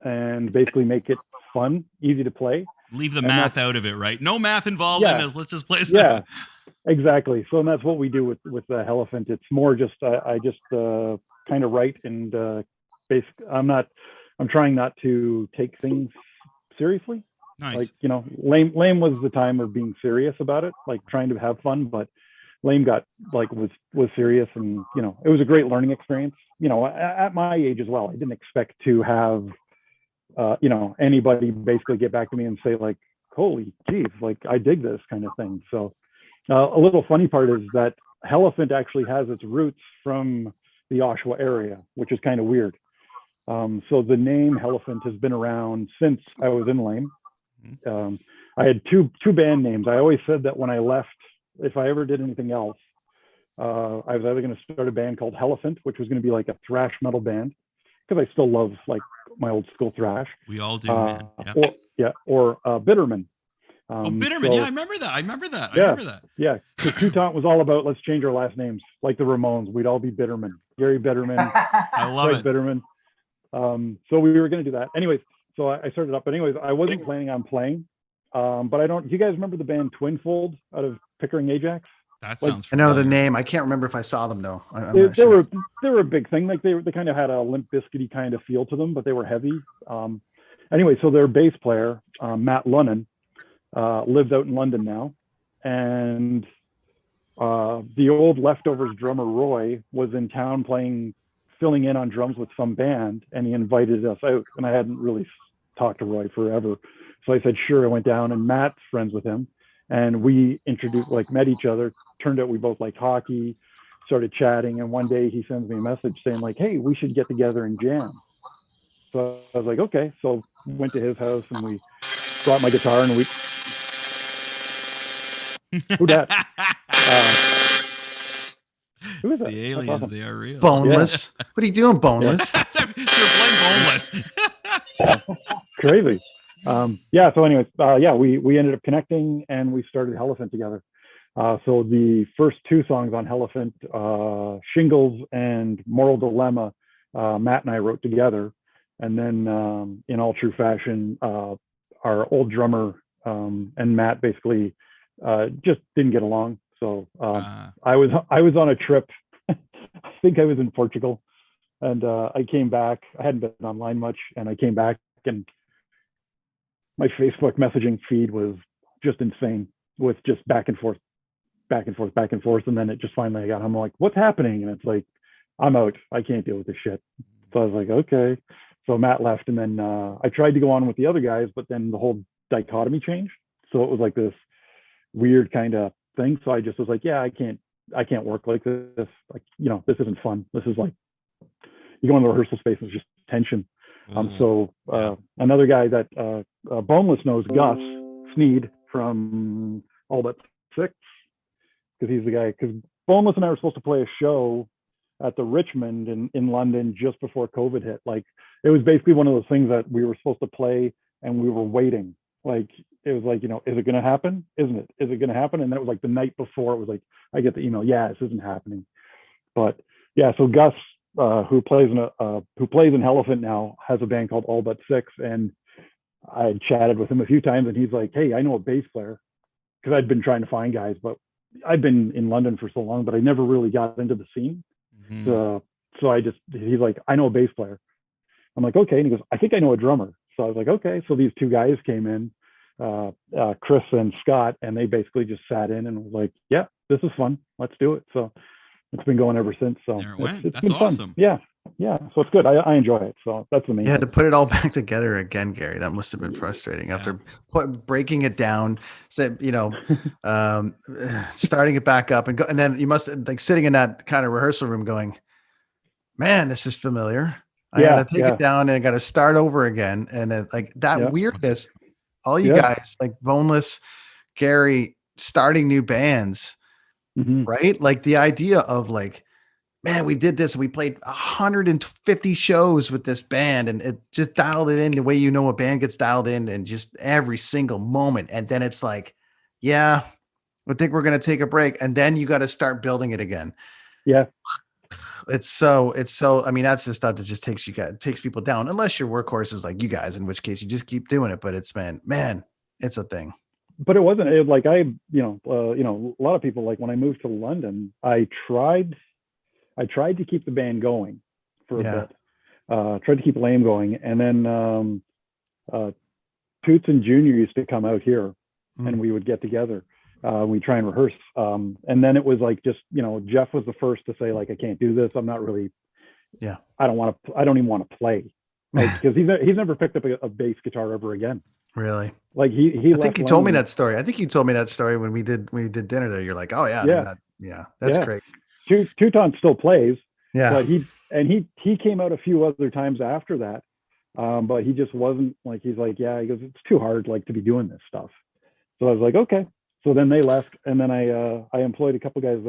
and basically make it fun, easy to play. Leave the math out of it, right? No math involved in this. Let's just play. Yeah, exactly. So that's what we do with the Elephant. It's more just I just kind of write, and I'm trying not to take things seriously. Nice. Like, you know, Lame was the time of being serious about it, like trying to have fun, but Lame got like was serious, and, you know, it was a great learning experience. You know, at my age as well, I didn't expect to have you know, anybody basically get back to me and say like, holy geez, like I dig this kind of thing. So a little funny part is that Elephant actually has its roots from the Oshawa area, which is kind of weird. So the name Elephant has been around since I was in Lame. I had two band names. I always said that when I left, if I ever did anything else, I was either going to start a band called Elephant, which was going to be like a thrash metal band, because I still love like my old school thrash. We all do, man. Yeah. Or Bitterman. Bitterman. So, yeah, I remember that. Yeah. Because Toutant was all about, let's change our last names, like the Ramones. We'd all be Bitterman. Gary Bitterman. I love it. Bitterman. So we were going to do that. Anyways, so I started up. But anyways, I wasn't planning on playing. But I don't. Do you guys remember the band Twinfold out of Pickering, Ajax? That Like, sounds I know familiar. the name. I can't remember if I saw them though. I'm They, not they sure. were they were a big thing. Like they kind of had a Limp Bizkit kind of feel to them, but they were heavy. Anyway, so their bass player Matt Lunnan lives out in London now, and the old Leftovers drummer Roy was in town filling in on drums with some band, and he invited us out. And I hadn't really talked to Roy forever, so I said sure. I went down, and Matt's friends with him, and we met each other. Turned out we both liked hockey, started chatting, and one day he sends me a message saying like, "Hey, we should get together and jam." So I was like, "Okay." So went to his house, and we brought my guitar, and we who dat? Who is It's that? the That's aliens. awesome. They are real. Boneless. What are you doing, boneless? You're playing boneless. Crazy. Yeah. So, anyways, we ended up connecting, and we started Elephant together. So the first two songs on Elephant, Shingles and Moral Dilemma, Matt and I wrote together, and then in all true fashion, our old drummer and Matt basically just didn't get along. So I was on a trip. I think I was in Portugal, and I came back. I hadn't been online much, and I came back, and my Facebook messaging feed was just insane with just back and forth, back and forth, back and forth. And then it just finally got, I'm like, what's happening? And it's like, I'm out. I can't deal with this shit. So I was like, okay. So Matt left, and then I tried to go on with the other guys, but then the whole dichotomy changed. So it was like this weird kind of thing. So I just was like, yeah, I can't work like this. Like, this isn't fun. This is like, you go in the rehearsal space, it's just tension. So another guy that Boneless knows, Gus Sneed from All But Six, because he's the guy. Because Boneless and I were supposed to play a show at the Richmond in London just before COVID hit. Like, it was basically one of those things that we were supposed to play, and we were waiting. Like, it was like, is it going to happen? Isn't it? Is it going to happen? And that was like the night before. It was like, I get the email, yeah, this isn't happening. But yeah, so Gus, who plays in Elephant now, has a band called All But Six, and I had chatted with him a few times, and he's like, hey, I know a bass player, because I'd been trying to find guys, but I've been in London for so long, but I never really got into the scene. So he's like, I know a bass player. I'm like, okay. And he goes, I think I know a drummer. So I was like, okay. So these two guys came in, Chris and Scott, and they basically just sat in and was like, yeah, this is fun. Let's do it. So it's been going ever since. So There it went. it's That's been awesome. fun. Yeah. So it's good. I enjoy it. So that's the main You had to thing. put it all back together again, Gary. That must have been frustrating after breaking it down. Starting it back up and then you must like sitting in that kind of rehearsal room going, man, this is familiar. I got to take it down and I got to start over again. And then like that weirdness, all you guys like Boneless, Gary, starting new bands, right? Like the idea of like, man, we did this. We played 150 shows with this band, and it just dialed it in the way a band gets dialed in, and just every single moment. And then it's like, yeah, I think we're going to take a break, and then you got to start building it again. Yeah, it's so. I mean, that's the stuff that just takes people down, unless your workhorses like you guys, in which case you just keep doing it. But it's man, it's a thing. But it wasn't. It was like a lot of people, like when I moved to London, I tried to keep the band going for a bit. Tried to keep Lame going. And then Toots and Junior used to come out here and we would get together. We try and rehearse. And then it was like, just, Jeff was the first to say like, I can't do this. I'm not really, I don't even want to play. Like, cause he's never picked up a bass guitar ever again. Really? Like I think you told me that story. I think you told me that story when we did dinner there. You're like, oh yeah. That's great. Teuton still plays, but he came out a few other times after that, but he just wasn't like, he's like, he goes, it's too hard like to be doing this stuff. So I was like, okay. So then they left, and then I employed a couple guys,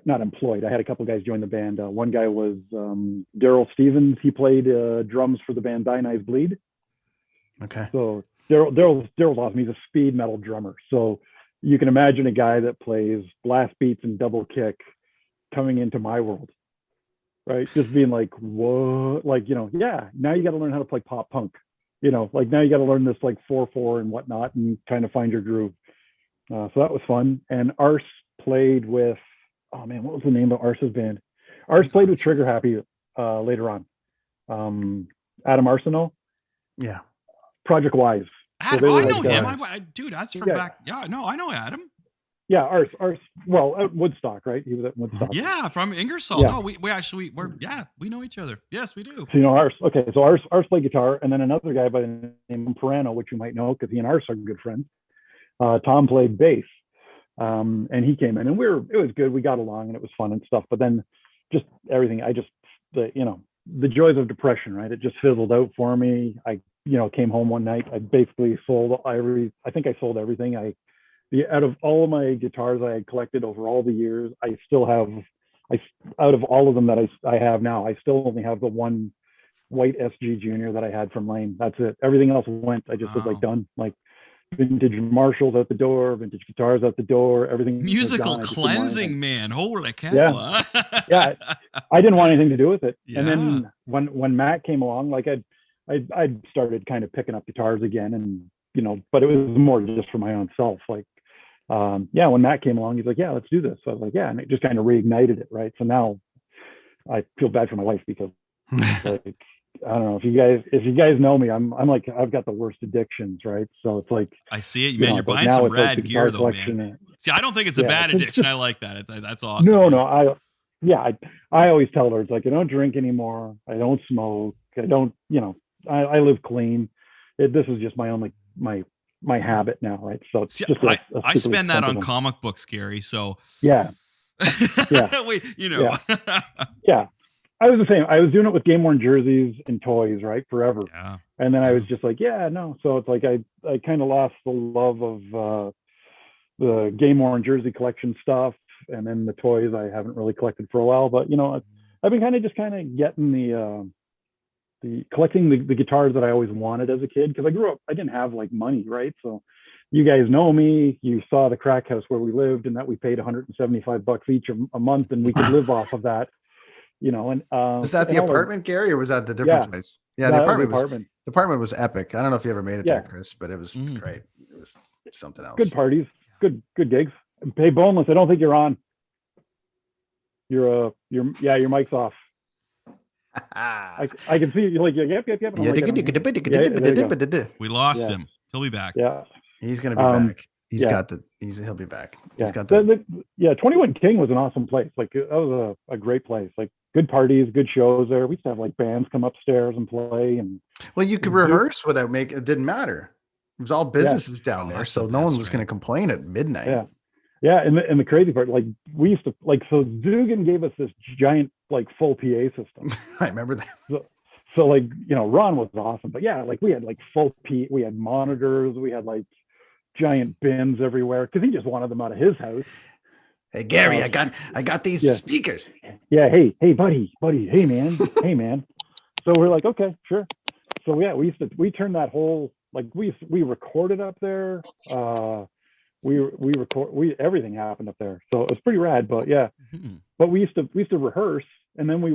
not employed. I had a couple guys join the band. One guy was Daryl Stevens. He played drums for the band Diony's Bleed. Okay. So Daryl's awesome. He's a speed metal drummer. So you can imagine a guy that plays blast beats and double kick coming into my world, right? Just being like, whoa, like, now you got to learn how to play pop punk. like now you got to learn this like 4/4 and whatnot and kind of find your groove. So that was fun. And Ars played with, oh man, what was the name of Ars's band? Ars played with Trigger Happy later on. Adam Arsenault, Yeah. Project Wise. Adam, I know him. Dude, that's from back. Yeah, no, I know Adam. Yeah, Ars. Well, at Woodstock, right? He was at Woodstock. Yeah, from Ingersoll. Yeah. No, we know each other. Yes, we do. So Ars. Okay, so Ars played guitar, and then another guy by the name of Perano, which you might know because he and Ars are good friends. Tom played bass, and he came in, and it was good. We got along, and it was fun and stuff. But then, just everything. The joys of depression, right? It just fizzled out for me. I came home one night. I basically sold I think I sold everything. Out of all of my guitars I had collected over all the years, I still have, out of all of them that I have now, I still only have the one white SG Junior that I had from Lane. That's it. Everything else went. I just was like done. Like vintage Marshalls out the door, vintage guitars out the door, everything. Musical cleansing, man. Holy cow. Yeah. Yeah. I didn't want anything to do with it. Yeah. And then when Matt came along, like I'd started kind of picking up guitars again, and but it was more just for my own self. Like when Matt came along, he's like, yeah, let's do this. So I was like, yeah, and it just kind of reignited it, right? So now I feel bad for my wife because like I don't know if you guys know me, I'm like I've got the worst addictions, right? So it's like I see it, man. You're buying some rad gear though, man. See, I don't think it's a bad addiction. I like that. That's awesome. No, I always tell her, it's like I don't drink anymore. I don't smoke. I don't, I live clean. This is just my own my habit now, right? So it's just I spend that on comic books, Gary. So yeah. Wait, yeah. I was the same. I was doing it with game worn jerseys and toys, right, forever. Yeah. And then I was just like, no. So it's like I kind of lost the love of the game worn jersey collection stuff, and then the toys I haven't really collected for a while. But I've been kind of getting the collecting the guitars that I always wanted as a kid, because I grew up, I didn't have like money, right? So you guys know me, you saw the crack house where we lived, and that we paid $175 each a month, and we could live off of that, and was that the apartment, Gary, or was that the different place? Yeah, the apartment was epic. I don't know if you ever made it there, Chris, but it was great. It was something else. Good parties, good gigs. Hey, Boneless, I don't think you're on. Your mic's off. I can see you like yep. We lost him. He'll be back. Yeah, he's gonna be back. He'll be back. He's got the 21 King was an awesome place. Like that was a great place. Like good parties, good shows there. We used to have like bands come upstairs and play. And well, you could rehearse without it didn't matter. It was all businesses down there, so no one was going to complain at midnight. Yeah, and the crazy part, like we used to so Dugan gave us this giant like full PA system. I remember that. So like Ron was awesome, but yeah, like we had like full PA, we had monitors, we had like giant bins everywhere because he just wanted them out of his house. Hey Gary, I got these speakers. Yeah, hey buddy, hey man. So we're like, okay, sure. So yeah, we turned that whole like we recorded up there. Everything happened up there, so it was pretty rad. But but we used to rehearse, and then we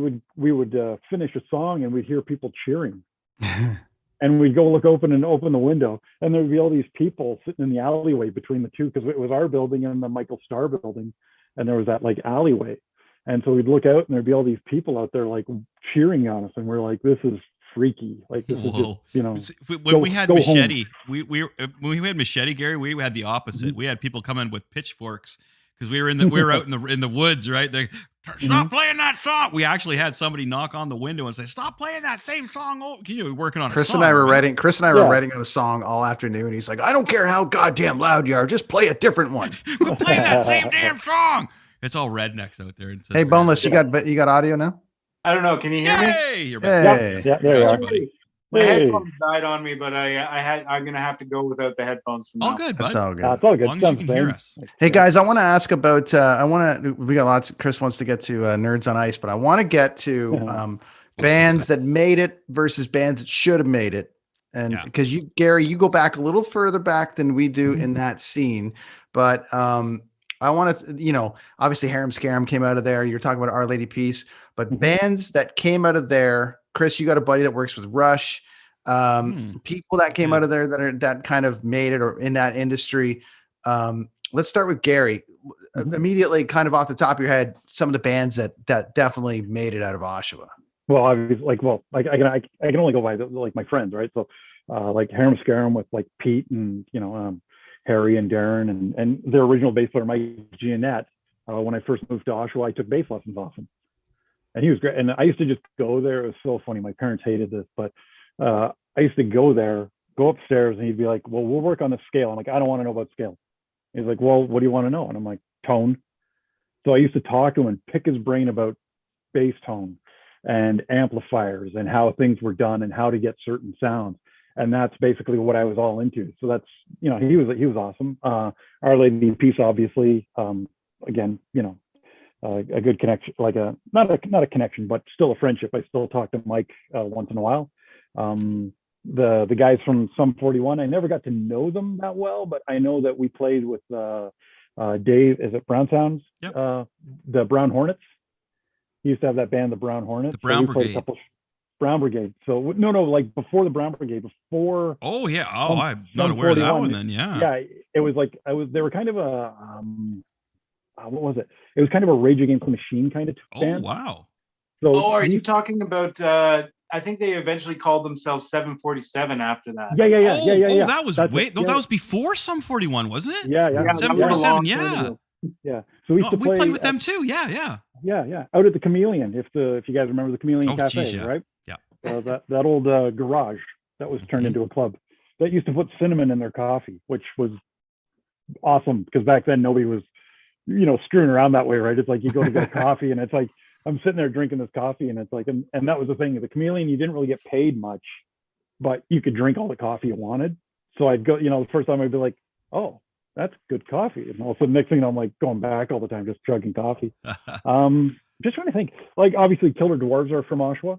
would finish a song, and we'd hear people cheering, and we'd go open the window, and there'd be all these people sitting in the alleyway between the two, because it was our building and the Michael Starr building, and there was that like alleyway, and so we'd look out, and there'd be all these people out there like cheering on us, and we're like, this is freaky. Like this is just, when we had Machete, when we had Machete, Gary, we had the opposite. We had people come in with pitchforks because we were out in the woods, right? They stop playing that song. We actually had somebody knock on the window and say, "Stop playing that same song." Oh, we're working on Chris and I were writing on a song all afternoon. He's like, "I don't care how goddamn loud you are, just play a different one." We're playing that same damn song. It's all rednecks out there. Hey, Boneless, you got audio now? I don't know. Can you hear me? Hey, you're back. Hey. Yeah, there you are. Buddy. My headphones died on me, but I'm gonna have to go without the headphones from now. All good, bud. That's all good. It's all good. As long as you can hear us. Hey guys, I want to ask about. We got lots. Chris wants to get to Nerds on Ice, but I want to get to bands that made it versus bands that should have made it. And because Gary, you go back a little further back than we do in that scene, but I want to, obviously Harem Scarum came out of there. You're talking about Our Lady Peace, but bands that came out of there. Chris, you got a buddy that works with Rush. People that came out of there that kind of made it or in that industry. Let's start with Gary. Immediately, kind of off the top of your head, some of the bands that definitely made it out of Oshawa. Well, obviously, I can only go by like my friends, right? So, like Harum Scarum with like Pete and Harry and Darren and their original bass player Mike Giannette. When I first moved to Oshawa, I took bass lessons off him, and he was great. And I used to just go there. It was so funny. My parents hated this, but I used to go there, go upstairs, and he'd be like, "Well, we'll work on the scale." I'm like, "I don't want to know about scale." He's like, "Well, what do you want to know?" And I'm like, "Tone." So I used to talk to him and pick his brain about bass tone and amplifiers and how things were done and how to get certain sounds. And that's basically what I was all into. So that's, he was awesome. Our Lady of Peace, obviously, again, a good connection, like not a connection, but still a friendship. I still talk to Mike once in a while. The guys from Sum 41, I never got to know them that well, but I know that we played with Dave, is it Brown Sounds? Yep. The Brown Hornets. He used to have that band, the Brown Hornets. The Brown Brigade. Brown Brigade. So no, like before the Brown Brigade, before. Oh yeah. Oh, I'm not aware of that one then. Yeah. Yeah, it was like they were kind of a what was it? It was kind of a Rage Against the Machine kind of band. Oh wow. So are you talking about? I think they eventually called themselves 747 after that. Yeah. Oh, that was that was before Sum 41, wasn't it? Yeah. 747. Yeah. Yeah. So we played with them too. Yeah. Out at the Chameleon, if you guys remember the Chameleon Cafe, geez, yeah. right? Yeah. That old garage that was turned into a club that used to put cinnamon in their coffee, which was awesome because back then nobody was, screwing around that way, right? It's like you go to get a coffee and it's like I'm sitting there drinking this coffee and it's like, and that was the thing. The Chameleon, you didn't really get paid much, but you could drink all the coffee you wanted. So I'd go, the first time I'd be like, oh, that's good coffee. And all of a sudden, next thing I'm like going back all the time, just chugging coffee. Just trying to think, like obviously Killer Dwarves are from Oshawa.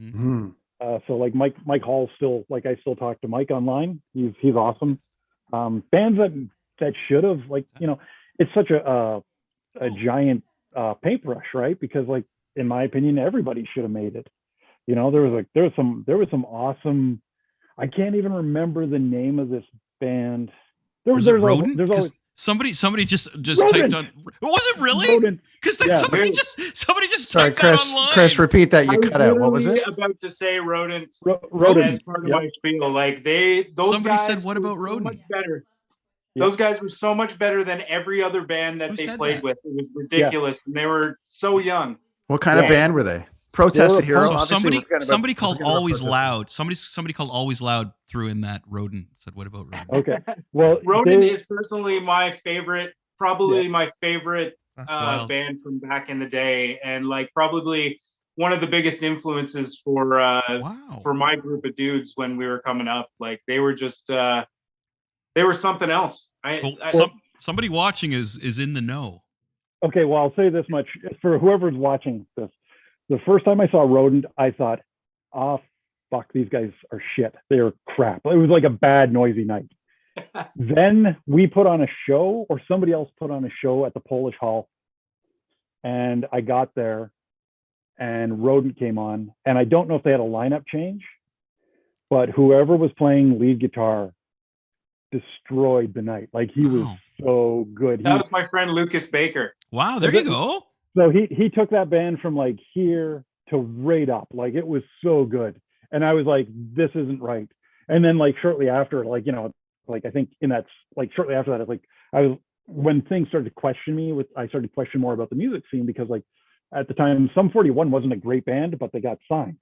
Mm-hmm. So like Mike Hall still, like I still talk to Mike online. He's awesome. Bands that should have, like, it's such a giant paintbrush, right? Because like, in my opinion, everybody should have made it. There was some awesome, I can't even remember the name of this band. There's always somebody just Rodent. typed on. Was it really? Because somebody just Sorry, typed Chris. that online. Chris, repeat that. You cut out. What was it? About to say Rodent. Rodent. As part of my spiel, like those somebody guys said, "What about were so Rodent?" much better. Yeah. Those guys were so much better than every other band that they played with. It was ridiculous, and they were so young. What kind of band were they? Protested Hero. So somebody called Always Loud. Somebody called Always Loud threw in that Rodent. Said, "What about Rodent?" Okay. Well, Rodent is personally my favorite, probably my favorite band from back in the day, and like probably one of the biggest influences for my group of dudes when we were coming up. Like they were just they were something else. Somebody watching is in the know. Okay, well, I'll say this much for whoever's watching this. The first time I saw Rodent, I thought, oh, fuck, these guys are shit. They're crap. It was like a bad, noisy night. Then we put on a show, or somebody else put on a show at the Polish Hall. And I got there, and Rodent came on. And I don't know if they had a lineup change, but whoever was playing lead guitar destroyed the night. Like he was so good. That was my friend Lucas Baker. Wow, there you go. So he took that band from like here to right up. Like it was so good. And I was like, this isn't right. And then like shortly after, like, like I think in that, like shortly after that, it's like when things started to question me I started to question more about the music scene because like at the time, Sum 41 wasn't a great band, but they got signed.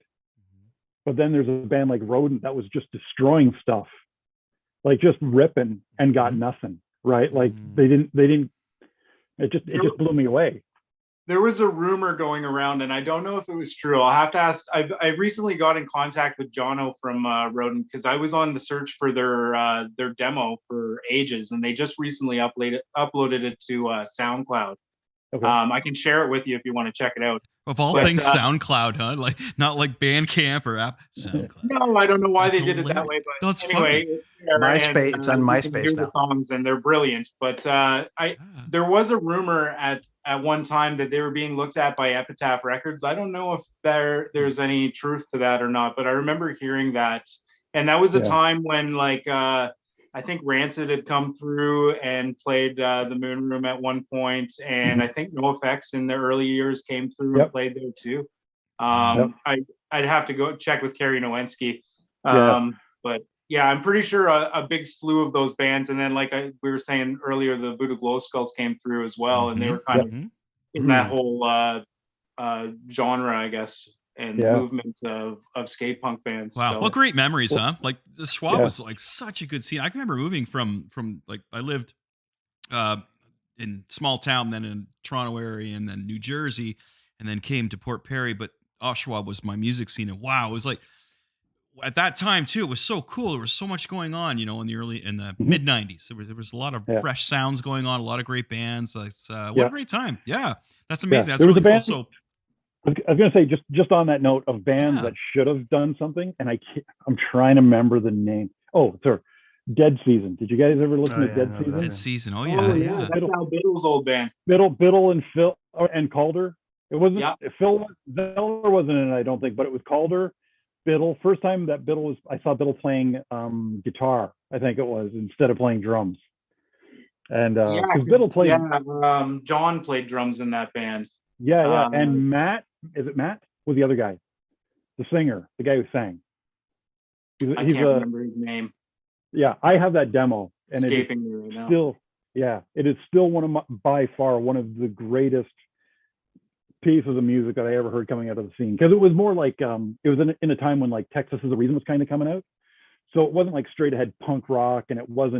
But then there's a band like Rodent that was just destroying stuff, like just ripping and got nothing, right? Like they didn't, it just blew me away. There was a rumor going around, and I don't know if it was true. I'll have to ask. I recently got in contact with Jono from Rodent because I was on the search for their demo for ages, and they just recently uploaded it to SoundCloud. Okay. I can share it with you if you want to check it out. Of all things, SoundCloud, huh? Like not like Bandcamp or app. SoundCloud. No, I don't know why they did it that way, but that's anyway, MySpace. It's on MySpace now. The songs and they're brilliant. But there was a rumor at one time that they were being looked at by Epitaph Records. I don't know if there's any truth to that or not, but I remember hearing that And that was a Yeah. time when like I think Rancid had come through and played the Moon Room at one point, and I think NoFX in the early years came through and Yep. played there too. Yep. I'd have to go check with Kerry Nowinski. Yeah. But yeah, I'm pretty sure a big slew of those bands, and then like we were saying earlier, the Voodoo Glow Skulls came through as well, and they were kind of in that whole genre, I guess, and movement of skate punk bands. Wow, So. what great memories, huh? Like the Schwa Yeah. was like such a good scene. I can remember moving from like I lived in small town, then in Toronto area, and then New Jersey, and then came to Port Perry. But Oshawa was my music scene, and wow, it was like at that time too. It was so cool. There was so much going on, you know, in the mid '90s. There was a lot of fresh sounds going on, a lot of great bands. It's what a great time. Yeah, that's amazing. That's there was really a band, cool. So. I was going to say, just on that note of bands that should have done something, and I'm trying to remember the name. Oh, sorry, Dead Season. Did you guys ever listen to Dead Season? Dead Season. Oh yeah. That's Al Biddle's old band. Biddle and Phil and Calder. It wasn't Phil Zeller wasn't in it, I don't think, but it was Calder, Biddle. First time that I saw Biddle playing guitar, I think it was, instead of playing drums. And because Biddle played, John played drums in that band. Yeah. And Matt, is it Matt? Was the other guy, the singer, the guy who sang. I can't remember his name. Yeah, I have that demo, and escaping me right now. Still, it is still by far one of the greatest pieces of music that I ever heard coming out of the scene. Because it was more like it was in a time when like Texas Is the Reason was kind of coming out, so it wasn't like straight ahead punk rock, and it was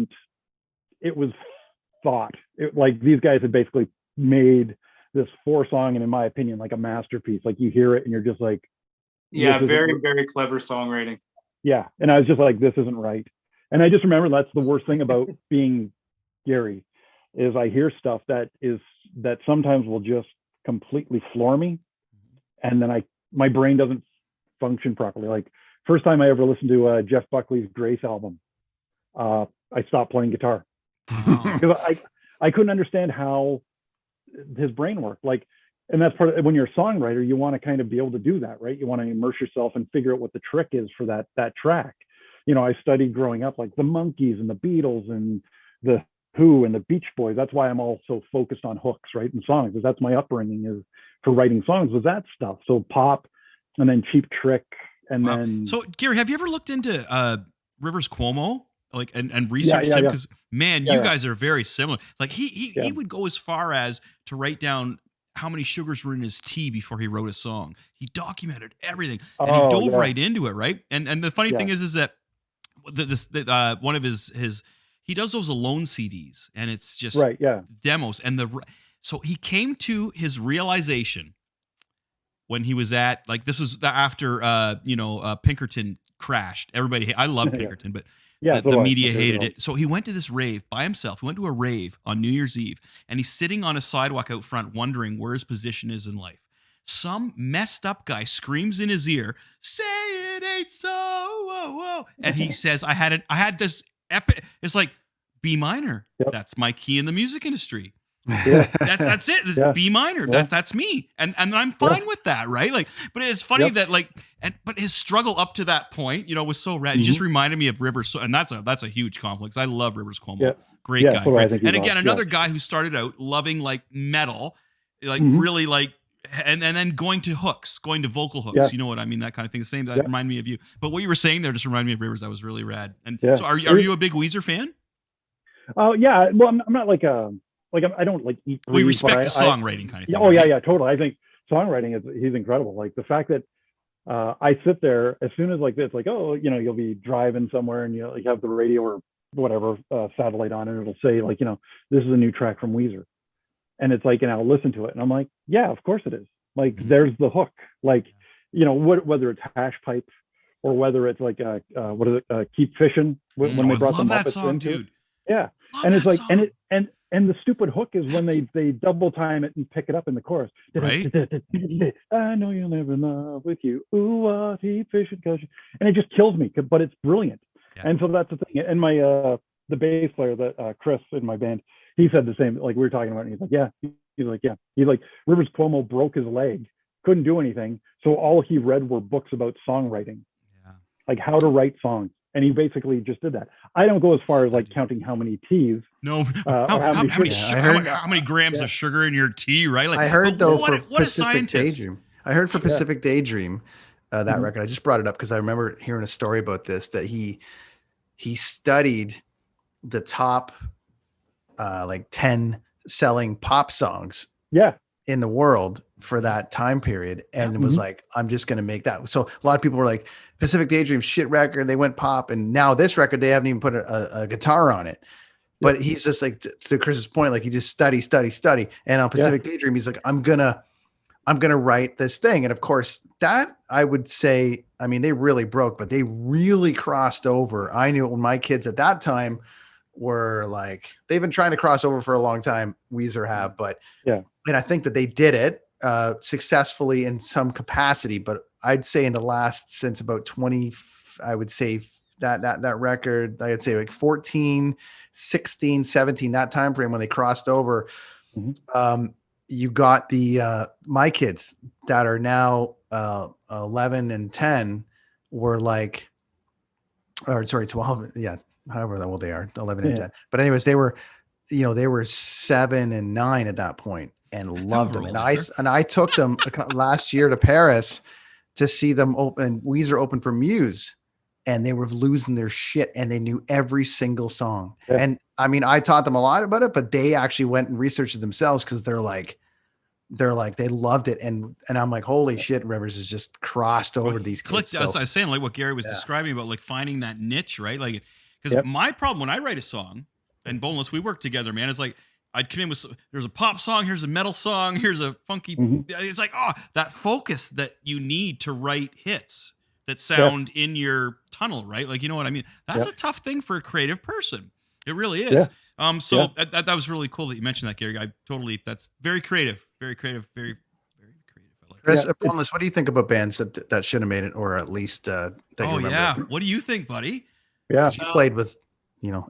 thought. Like these guys had basically made this 4-song, and in my opinion, like a masterpiece. Like you hear it and you're just like, very, very clever songwriting. Yeah. And I was just like, this isn't right. And I just remember that's the worst thing about being Gary, is I hear stuff that sometimes will just completely floor me. And then my brain doesn't function properly. Like first time I ever listened to Jeff Buckley's Grace album, I stopped playing guitar because I couldn't understand how his brain worked. Like, and that's part of when you're a songwriter, you want to kind of be able to do that, right? You want to immerse yourself and figure out what the trick is for that track. You know, I studied growing up like the Monkees and the Beatles and the Who and the Beach Boys. That's why I'm also focused on hooks, right? And songs, because that's my upbringing is for writing songs was that stuff. So pop, and then Cheap Trick, and then. So Gary, have you ever looked into Rivers Cuomo? Like and researched him, because man, you guys are very similar. Like he would go as far as to write down how many sugars were in his tea before he wrote a song. He documented everything, and he dove right into it, right? And the funny thing is that one of his he does those alone CDs, and it's just demos. And so he came to his realization when he was at, like, this was after Pinkerton crashed. I love Pinkerton, but the media hated it. So he went to this rave by himself. He went to a rave on New Year's Eve, and he's sitting on a sidewalk out front wondering where his position is in life. Some messed up guy screams in his ear, "Say it ain't so," whoa, whoa. And he says, I had this epic, it's like B minor. Yep. That's my key in the music industry. Yeah. That's it. It's B minor. Yeah. That's me. And I'm fine with that, right? Like, but it's funny that but his struggle up to that point, was so rad. It just reminded me of Rivers. And that's a huge complex. I love Rivers Cuomo. Yeah. Great guy. Great. And again, another guy who started out loving like metal, like really like, and then going to hooks, going to vocal hooks. Yeah. You know what I mean? That kind of thing. The same. That reminded me of you. But what you were saying there just reminded me of Rivers. That was really rad. And so are you a big Weezer fan? Yeah. Well, I'm not like I don't like eat. We respect the songwriting kind of thing. Oh yeah, totally. I think songwriting he's incredible. Like the fact that I sit there as soon as like this, like, you'll be driving somewhere and you have the radio or whatever satellite on, and it'll say like, this is a new track from Weezer, and it's like, and I'll listen to it, and I'm like, yeah, of course it is. Like there's the hook. Like, whether it's Hash Pipe or whether it's like what is it, Keep Fishing when they brought the Muppets song, into dude. It. Yeah, love and it's like song. and the stupid hook is when they double time it and pick it up in the chorus. Right. I know you'll never love with you. Ooh, keep fishing, and it just kills me. But it's brilliant. Yeah. And so that's the thing. And my the bass player, that Chris in my band, he said the same. Like we were talking about, and he's like, yeah. He's like Rivers Cuomo broke his leg, couldn't do anything, so all he read were books about songwriting, like how to write songs. And he basically just did that. I don't go as far as like counting how many teas. No, or how many how many grams of sugar in your tea, right? Like, I heard though for what a Pacific scientist. Daydream. I heard for Pacific Daydream, that record. I just brought it up because I remember hearing a story about this, that he studied the top like 10 selling pop songs in the world for that time period, and was like, I'm just going to make that. So a lot of people were like, Pacific Daydream, shit record, they went pop, and now this record they haven't even put a guitar on it. But he's just like, to Chris's point, like he just study, and on Pacific Daydream he's like, I'm gonna write this thing. And of course that, I would say, I mean, they really broke, but they really crossed over. I knew it when my kids at that time were like, they've been trying to cross over for a long time, Weezer have, but and I think that they did it successfully in some capacity, but I'd say in the last, since about 20, I would say that record, I'd say like 14, 16, 17, that time frame when they crossed over. You got the my kids that are now 11 and 10 were like, or sorry, 12, however old they are, 11 and 10. But anyways, they were 7 and 9 at that point and loved them. And I took them last year to Paris to see them open. Weezer opened for Muse, and they were losing their shit, and they knew every single song. And I mean, I taught them a lot about it, but they actually went and researched it themselves, because they're like, they loved it. And I'm like, holy shit, Rivers has just crossed over these clicked. kids. As I was saying, like what Gary was describing about like finding that niche, right? Like, because my problem when I write a song, and Boneless, we work together, man, it's like, I'd come in with, there's a pop song, here's a metal song, here's a funky, it's like, that focus that you need to write hits that sound in your tunnel, right? Like, you know what I mean? That's a tough thing for a creative person. It really is. That was really cool that you mentioned that, Gary. That's very creative, very creative, very, very creative. I like Chris, Boneless, what do you think about bands that should have made it, or at least that you remember? What do you think, buddy? You played with,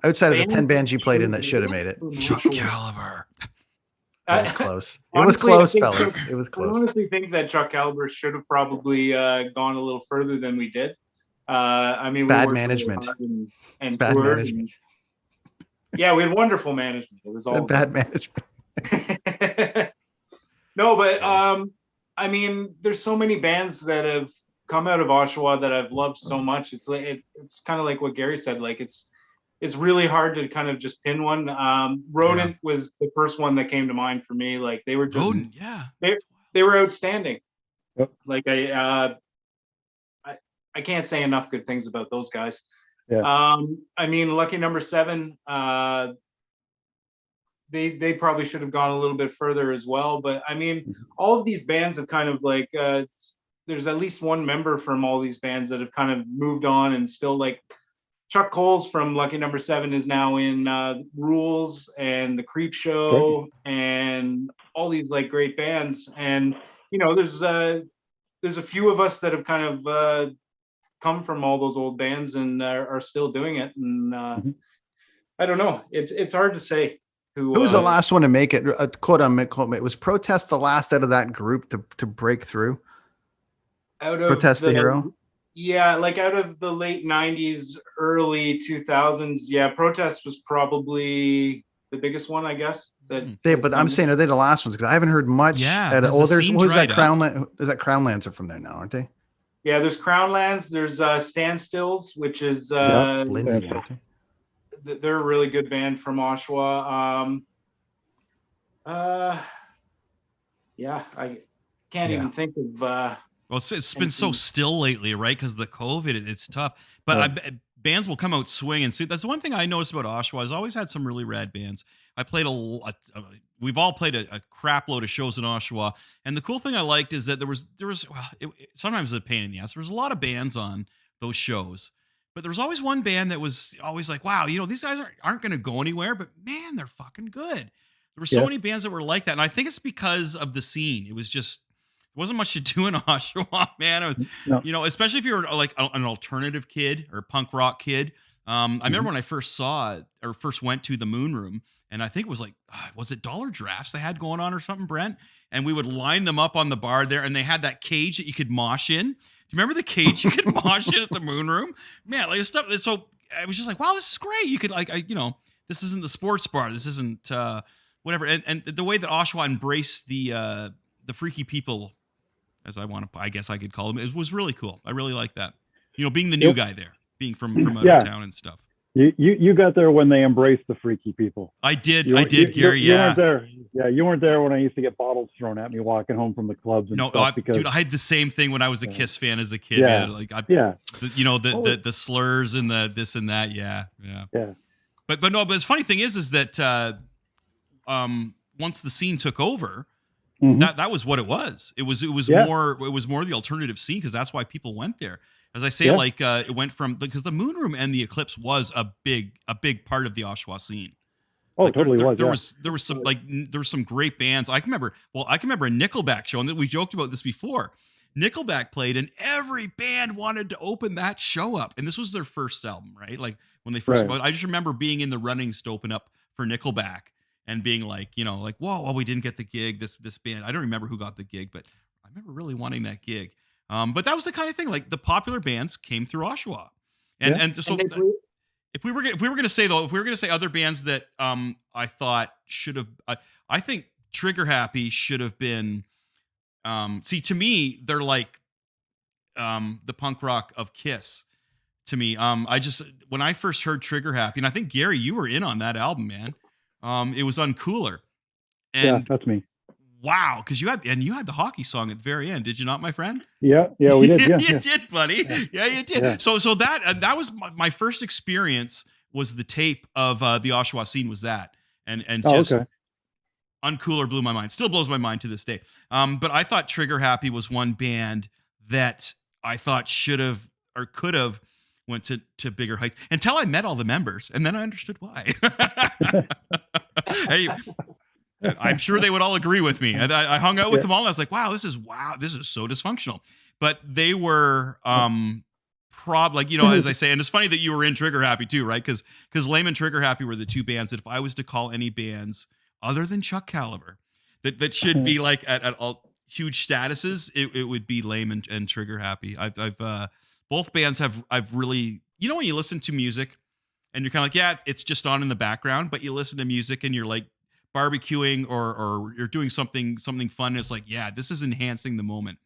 outside of the 10 bands you played in that should have made it. Chuck Caliber. It was close. It was close, fellas. It was close. I honestly think that Chuck Caliber should have probably gone a little further than we did. I mean, bad management and bad management. We had wonderful management. It was all bad management. No, but I mean, there's so many bands that have come out of Oshawa that I've loved so much. It's like it's kind of like what Gary said. Like it's really hard to kind of just pin one. Rodent was the first one that came to mind for me. Like they were just Rodent, they were outstanding. Yep. Like I can't say enough good things about those guys. I mean, Lucky Number 7, they probably should have gone a little bit further as well. But I mean, all of these bands have kind of like there's at least one member from all these bands that have kind of moved on, and still, like Chuck Coles from Lucky Number 7 is now in Rules and The Creep Show and all these like great bands. And there's a few of us that have kind of come from all those old bands and are still doing it. And I don't know. It's hard to say who was the last one to make it. Quote was Protest the last out of that group to break through? Out of Protest the Hero? Yeah, like out of the late 90s, early 2000s. Yeah, Protest was probably the biggest one, I guess. But I'm saying, are they the last ones? Because I haven't heard much. There's that Crown. Is that Crownlands are from there now, aren't they? Yeah, there's Crownlands. There's Standstills, which is Lindsay. They're a really good band from Oshawa. I can't even think of. Well, it's been so still lately, right? Because of the COVID, it's tough. But bands will come out swinging. So that's the one thing I noticed about Oshawa. Has always had some really rad bands. I played we've all played a crap load of shows in Oshawa, and the cool thing I liked is that there was sometimes a pain in the ass. There was a lot of bands on those shows, but there was always one band that was always like, wow, these guys aren't going to go anywhere, but man, they're fucking good. There were so many bands that were like that, and I think it's because of the scene. It was just. There wasn't much to do in Oshawa, man. Especially if you're like an alternative kid or punk rock kid. I remember when I first went to the Moon Room, and I think it was like, was it dollar drafts they had going on or something, Brent? And we would line them up on the bar there, and they had that cage that you could mosh in. Do you remember the cage you could mosh in at the Moon Room? Man, like stuff. So I was just like, wow, this is great. You could like, this isn't the sports bar. This isn't whatever. And the way that Oshawa embraced the freaky people, as I guess I could call them, it was really cool. I really like that. Being the new guy there, being from out of town and stuff. You got there when they embraced the freaky people. I did, Gary. You weren't there. Yeah, you weren't there when I used to get bottles thrown at me walking home from the clubs. And dude, I had the same thing when I was a Kiss fan as a kid. Yeah, man. the slurs and the this and that. Yeah. But the funny thing is that once the scene took over, that was what it was. It was more the alternative scene, because that's why people went there. As I say, it went from, because the Moon Room and the Eclipse was a big part of the Oshawa scene. Oh, like, totally there was some great bands. I can remember a Nickelback show, and we joked about this before. Nickelback played, and every band wanted to open that show up. And this was their first album, right? Like when they first, I just remember being in the runnings to open up for Nickelback and being like, whoa, well, we didn't get the gig. This band, I don't remember who got the gig, but I remember really wanting that gig. But that was the kind of thing, like the popular bands came through Oshawa. If we were going to say other bands that I thought should have, I think Trigger Happy should have been, to me, they're like the punk rock of Kiss. To me, when I first heard Trigger Happy, and I think Gary, you were in on that album, man. It was Uncooler. And that's me. Wow, because you had the hockey song at the very end, did you not, my friend? Yeah, we did. Yeah, you did, buddy. Yeah, you did. Yeah. So that was my first experience. Was the tape of the Oshawa scene was that, and just Uncooler blew my mind. Still blows my mind to this day. But I thought Trigger Happy was one band that I thought should have or could have went to bigger heights until I met all the members, and then I understood why. Hey. I'm sure they would all agree with me. And I hung out with them all, and I was like, wow, this is so dysfunctional. But they were as I say, and it's funny that you were in Trigger Happy too, right? Because Lame and Trigger Happy were the two bands that if I was to call any bands other than Chuck Caliber that should be like at all huge statuses, it would be Lame and Trigger Happy. I've both bands I've really, when you listen to music and you're kind of like, yeah, it's just on in the background, but you listen to music and you're like barbecuing or you're doing something fun, and it's like, yeah, this is enhancing the moment.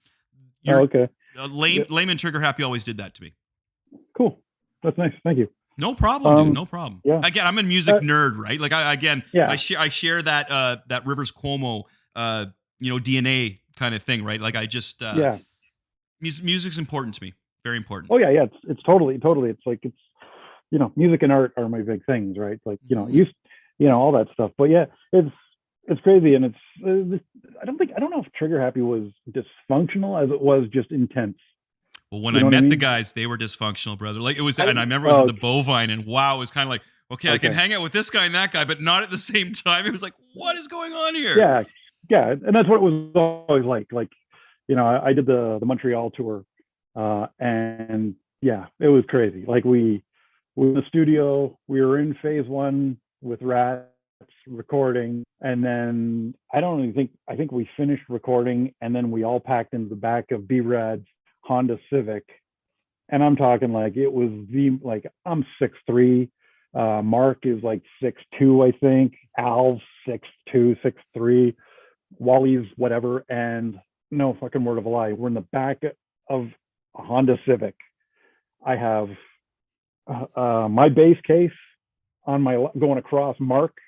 Lame and Trigger Happy always did that to me. Cool, that's nice. Thank you. No problem, dude. No problem. Yeah. Again, I'm a music nerd, right? Like I share that Rivers Cuomo DNA kind of thing, right? Like I just music's important to me. Very important. Oh yeah. It's totally. It's like music and art are my big things, right? Like all that stuff. But yeah, it's crazy, and I don't know if Trigger Happy was dysfunctional as it was just intense. Well, when I met the guys, they were dysfunctional, brother. Like it was, and I remember it was at the Bovine, and wow, it was kind of like, okay, I can hang out with this guy and that guy, but not at the same time. It was like, what is going on here? Yeah, and that's what it was always like. Like, I did the Montreal tour, and yeah, it was crazy. Like we were in the studio, we were in phase one with Rats recording, and then I think we finished recording, and then we all packed into the back of B-Rad's Honda Civic, and I'm talking like it was I'm 6'3", Mark is like 6'2", I think, Al's 6'2", 6'3", Wally's whatever, and no fucking word of a lie, we're in the back of a Honda Civic. I have my bass case on my going across, Mark,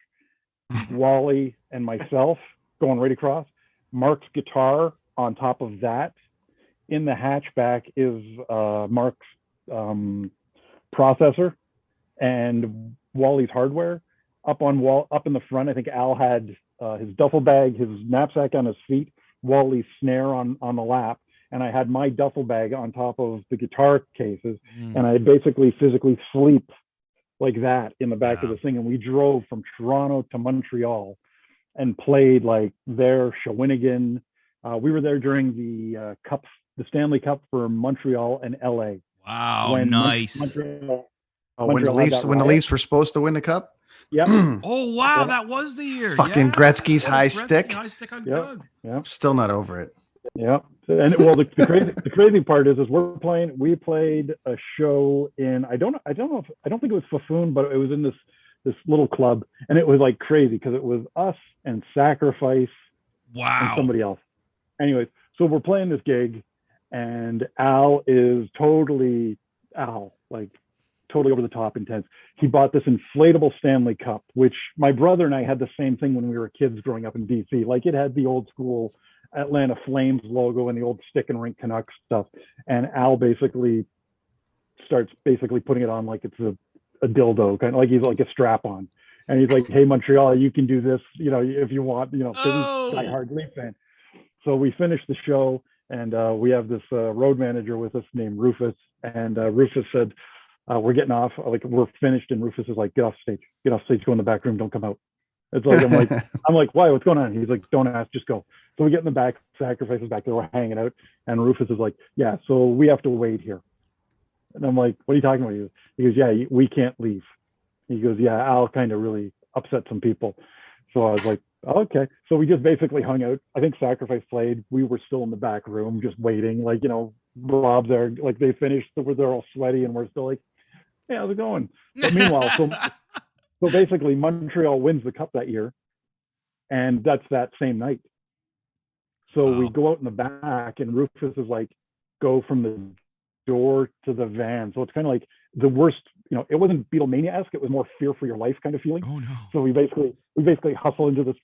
Wally, and myself going right across. Mark's guitar on top of that. In the hatchback is Mark's processor and Wally's hardware. Up in the front, I think Al had his duffel bag, his knapsack on his feet, Wally's snare on the lap, and I had my duffel bag on top of the guitar cases, and I basically physically sleep like that in the back of the thing. And we drove from Toronto to Montreal and played like there, Shawinigan. We were there during the Stanley Cup for Montreal and LA. Wow, nice. When the Leafs were supposed to win the cup. Yeah. Oh wow, that was the year. Fucking Gretzky's high stick. High stick on Doug. Yeah. Still not over it. Yeah. And well, the crazy part is we played a show in, I don't know if, I don't think it was Fafun, but it was in this little club, and it was like crazy because it was us and Sacrifice and Wow. somebody else. Anyways, so we're playing this gig, and Al is totally over the top intense. He bought this inflatable Stanley Cup, which my brother and I had the same thing when we were kids growing up in DC. Like, it had the old school Atlanta Flames logo and the old stick and rink Canucks stuff. And Al basically starts putting it on like it's a dildo, kind of like he's like a strap on. And he's like, "Hey, Montreal, you can do this, if you want, Oh. this diehard Leaf fan." So we finished the show, and we have this road manager with us named Rufus. And Rufus said, "We're getting off, like we're finished." And Rufus is like, "Get off stage, go in the back room, don't come out." It's like, I'm like, "Why? What's going on?" He's like, "Don't ask, just go." So we get in the back, Sacrifice is back there, we're hanging out. And Rufus is like, "Yeah, so we have to wait here." And I'm like, "What are you talking about?" He goes, "Yeah, we can't leave." He goes, "Yeah, Al kind of really upset some people." So I was like, oh, "Okay." So we just basically hung out. I think Sacrifice played. We were still in the back room just waiting. Like, Rob's there, like they finished, they're all sweaty, and we're still like, "Hey, how's it going?" But meanwhile, so basically Montreal wins the cup that year, and that's that same night. So we go out in the back, and Rufus is like, "Go from the door to the van." So it's kind of like the worst, it wasn't Beatlemania-esque, it was more fear for your life kind of feeling. Oh no. So we basically hustle into this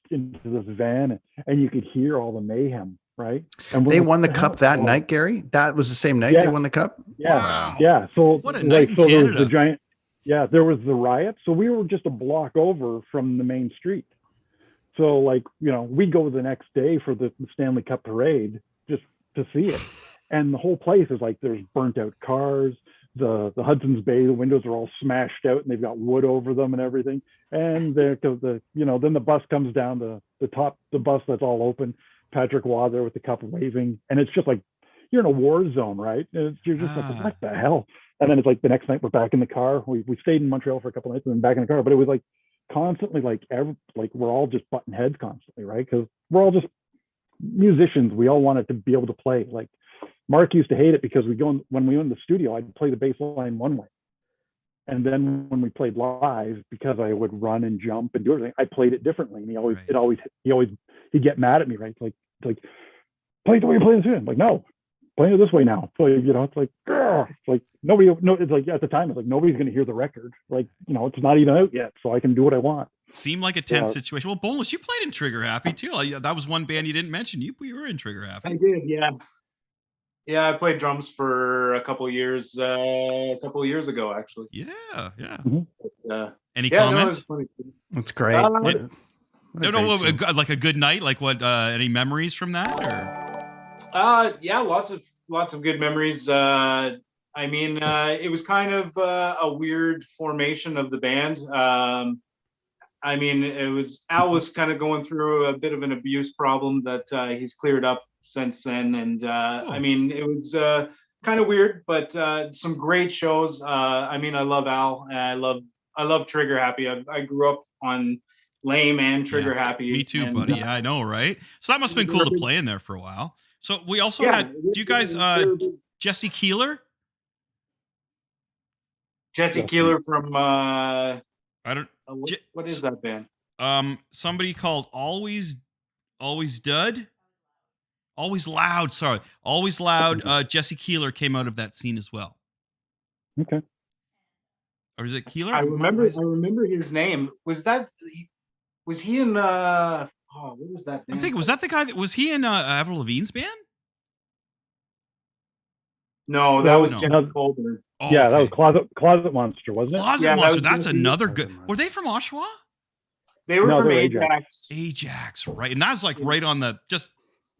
van, and you could hear all the mayhem, right? And they won the cup that night, Gary. That was the same night they won the cup. Yeah, wow. Yeah. So what a night in Canada. There was the giant. Yeah, there was the riot. So we were just a block over from the main street. So we go the next day for the Stanley Cup parade just to see it, and the whole place is like there's burnt out cars. The Hudson's Bay, the windows are all smashed out, and they've got wood over them and everything. And then the bus comes down, the bus that's all open. Patrick Waugh there with the cup waving, and it's just like you're in a war zone, right? You're just like, what the hell? And then it's like the next night we're back in the car. We stayed in Montreal for a couple of nights and then back in the car. But it was like constantly we're all just butting heads constantly, right? Because we're all just musicians. We all wanted to be able to play. Like Mark used to hate it because when we were in the studio, I'd play the bass line one way. And then when we played live, because I would run and jump and do everything, I played it differently. And he'd get mad at me, right? It's like play the way you play this. I'm like, "No, playing it this way now." So it's like, it's like nobody. No, it's like at the time, it's like nobody's going to hear the record. Like it's not even out yet, so I can do what I want. Seemed like a tense situation. Well, Boneless, you played in Trigger Happy too. That was one band you didn't mention. You were in Trigger Happy. I did, yeah. Yeah, I played drums for a couple of years ago, actually. Yeah. Mm-hmm. But, any comments? No, That's great. Like a good night. Like what? Any memories from that? Or? Yeah, lots of good memories. It was kind of a weird formation of the band. Al was kind of going through a bit of an abuse problem that he's cleared up since then, and it was kind of weird, but some great shows. I love Al, and I love Trigger Happy. I grew up on Lame and Trigger Happy. Me too, buddy. Yeah, I know, right? So that must have been cool to play in there for a while. So we also had. Do you guys Jesse Keeler? Jesse Keeler from I don't. What is that band? Somebody called Always Dud. Always Loud. Sorry, Always Loud. Jesse Keeler came out of that scene as well. Okay. Or is it Keeler? I remember his name. Was he in what was that band? I'm thinking, was that the guy was he in Avril Lavigne's band? No, that was Jenny Colbert. Oh, yeah, okay. That was Closet Monster, wasn't it? Closet Monster. That's another good. Were they from Oshawa? They were from Ajax. Ajax, right? And that's like right on the just.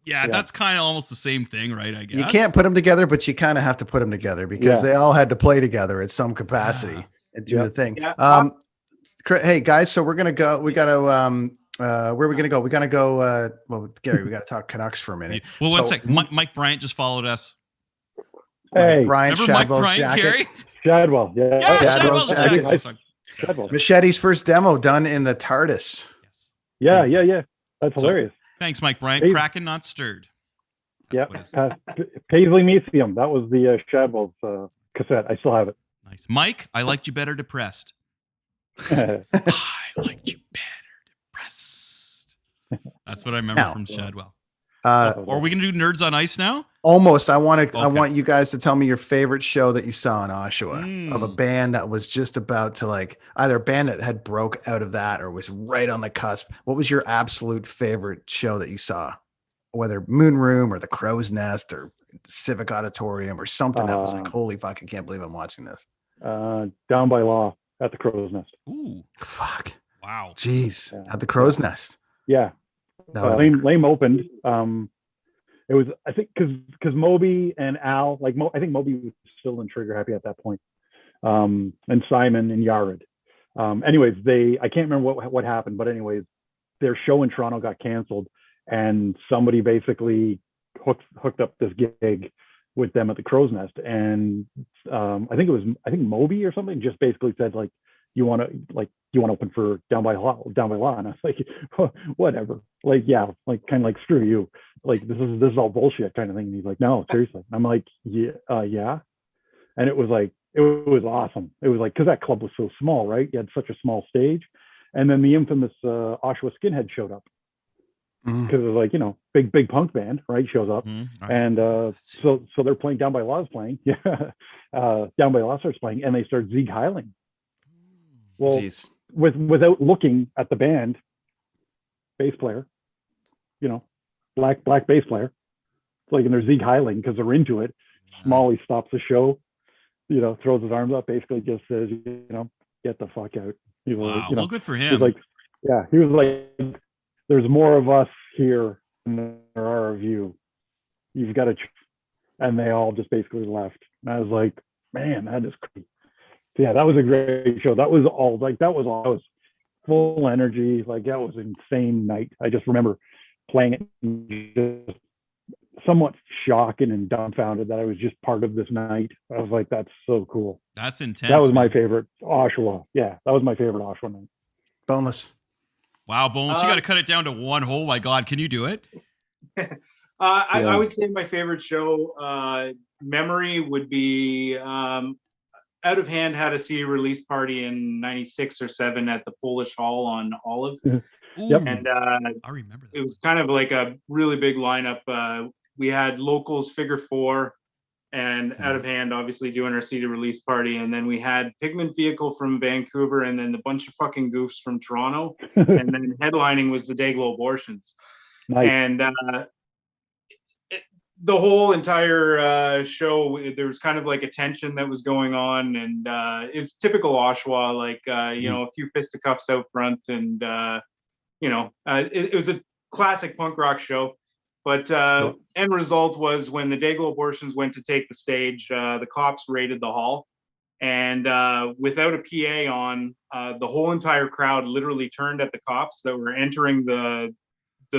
Yeah, that's kind of almost the same thing, right? I guess you can't put them together, but you kind of have to put them together because they all had to play together at some capacity and do the thing. Yeah. Hey guys, so we're gonna go. We gotta. Where are we gonna go? We gotta go. Well, Gary, we gotta talk Canucks for a minute. Well, one sec. Mike Bryant just followed us. Hey, Brian Mike Bryant, jacket. Gary? Shadwell, Shadwell's jacket. Machete's first demo done in the TARDIS. Yeah. That's hilarious. Thanks, Mike Bryant. Cracking, not stirred. Yeah, what it is. Paisley Museum. That was the Shadwell's cassette. I still have it. Nice. Mike, I liked you better depressed. Yeah, I liked you better depressed. That's what I remember Now, from Shadwell. Uh, Are we going to do Nerds on Ice now? almost. I want to. I Okay. want you guys to tell me your favorite show that you saw in Oshawa of a Mm. band that was just about to like either a band that had broke out of that or was right on the cusp. What was your absolute favorite show that you saw? Whether Moon Room or the Crow's Nest or Civic Auditorium or something that was like, holy fuck, I can't believe I'm watching this. Down by Law at the Crow's Nest. Ooh. Fuck. Wow. Jeez. Yeah. At the Crow's Nest. Yeah, That would be Lame opened. It was, I think, because Moby and Al, like I think Moby was still in Trigger Happy at that point, and Simon and Yared. Anyways, I can't remember what happened, but anyways, their show in Toronto got canceled, and somebody basically hooked up this gig with them at the Crow's Nest, and I think Moby or something just basically said like, you want to open for Down by Law, and I was like, whatever, like, yeah, like kind of like, screw you, like this is all bullshit kind of thing. And he's like, no, seriously. And I'm like, yeah, and it was awesome. It was like, because that club was so small, right? You had such a small stage, and then the infamous Oshawa Skinhead showed up because it was like, big punk band, right? Shows up, and so they're playing. Down by Law's playing, yeah. Down by Law starts playing, and they start Sieg Heiling. Well, jeez. without looking at the band, bass player, black bass player, it's like, and they're Sieg Heiling because they're into it. Smalley stops the show, throws his arms up, basically just says, get the fuck out. He was Wow. like, Well, good for he him. was like, yeah, he was like, there's more of us here than there are of you. You've got to, and they all just basically left. And I was like, man, that is crazy. Yeah, that was a great show. That was all full energy. Like, that was an insane night. I just remember playing it and just somewhat shocking and dumbfounded that I was just part of this night. I was like, that's so cool. That's intense. That was my favorite Oshawa. Yeah, that was my favorite Oshawa night. Boneless. Wow, Bones, you got to cut it down to one. Oh my God, can you do it? I would say my favorite show memory would be Out of Hand had a CD release party in 96 or 7 at the Polish Hall on Olive. Ooh, And I remember that. it was kind of like a really big lineup. We had Locals, Figure 4, and Out of Hand obviously doing our CD release party. And then we had Pigment Vehicle from Vancouver, and then a bunch of fucking goofs from Toronto. And then headlining was the Dayglow Abortions. Nice. And the whole entire show, there was kind of like a tension that was going on, and it was typical Oshawa, like a few fisticuffs out front, and it was a classic punk rock show. But end result was when the Dayglow Abortions went to take the stage, the cops raided the hall, and without a PA on, the whole entire crowd literally turned at the cops that were entering the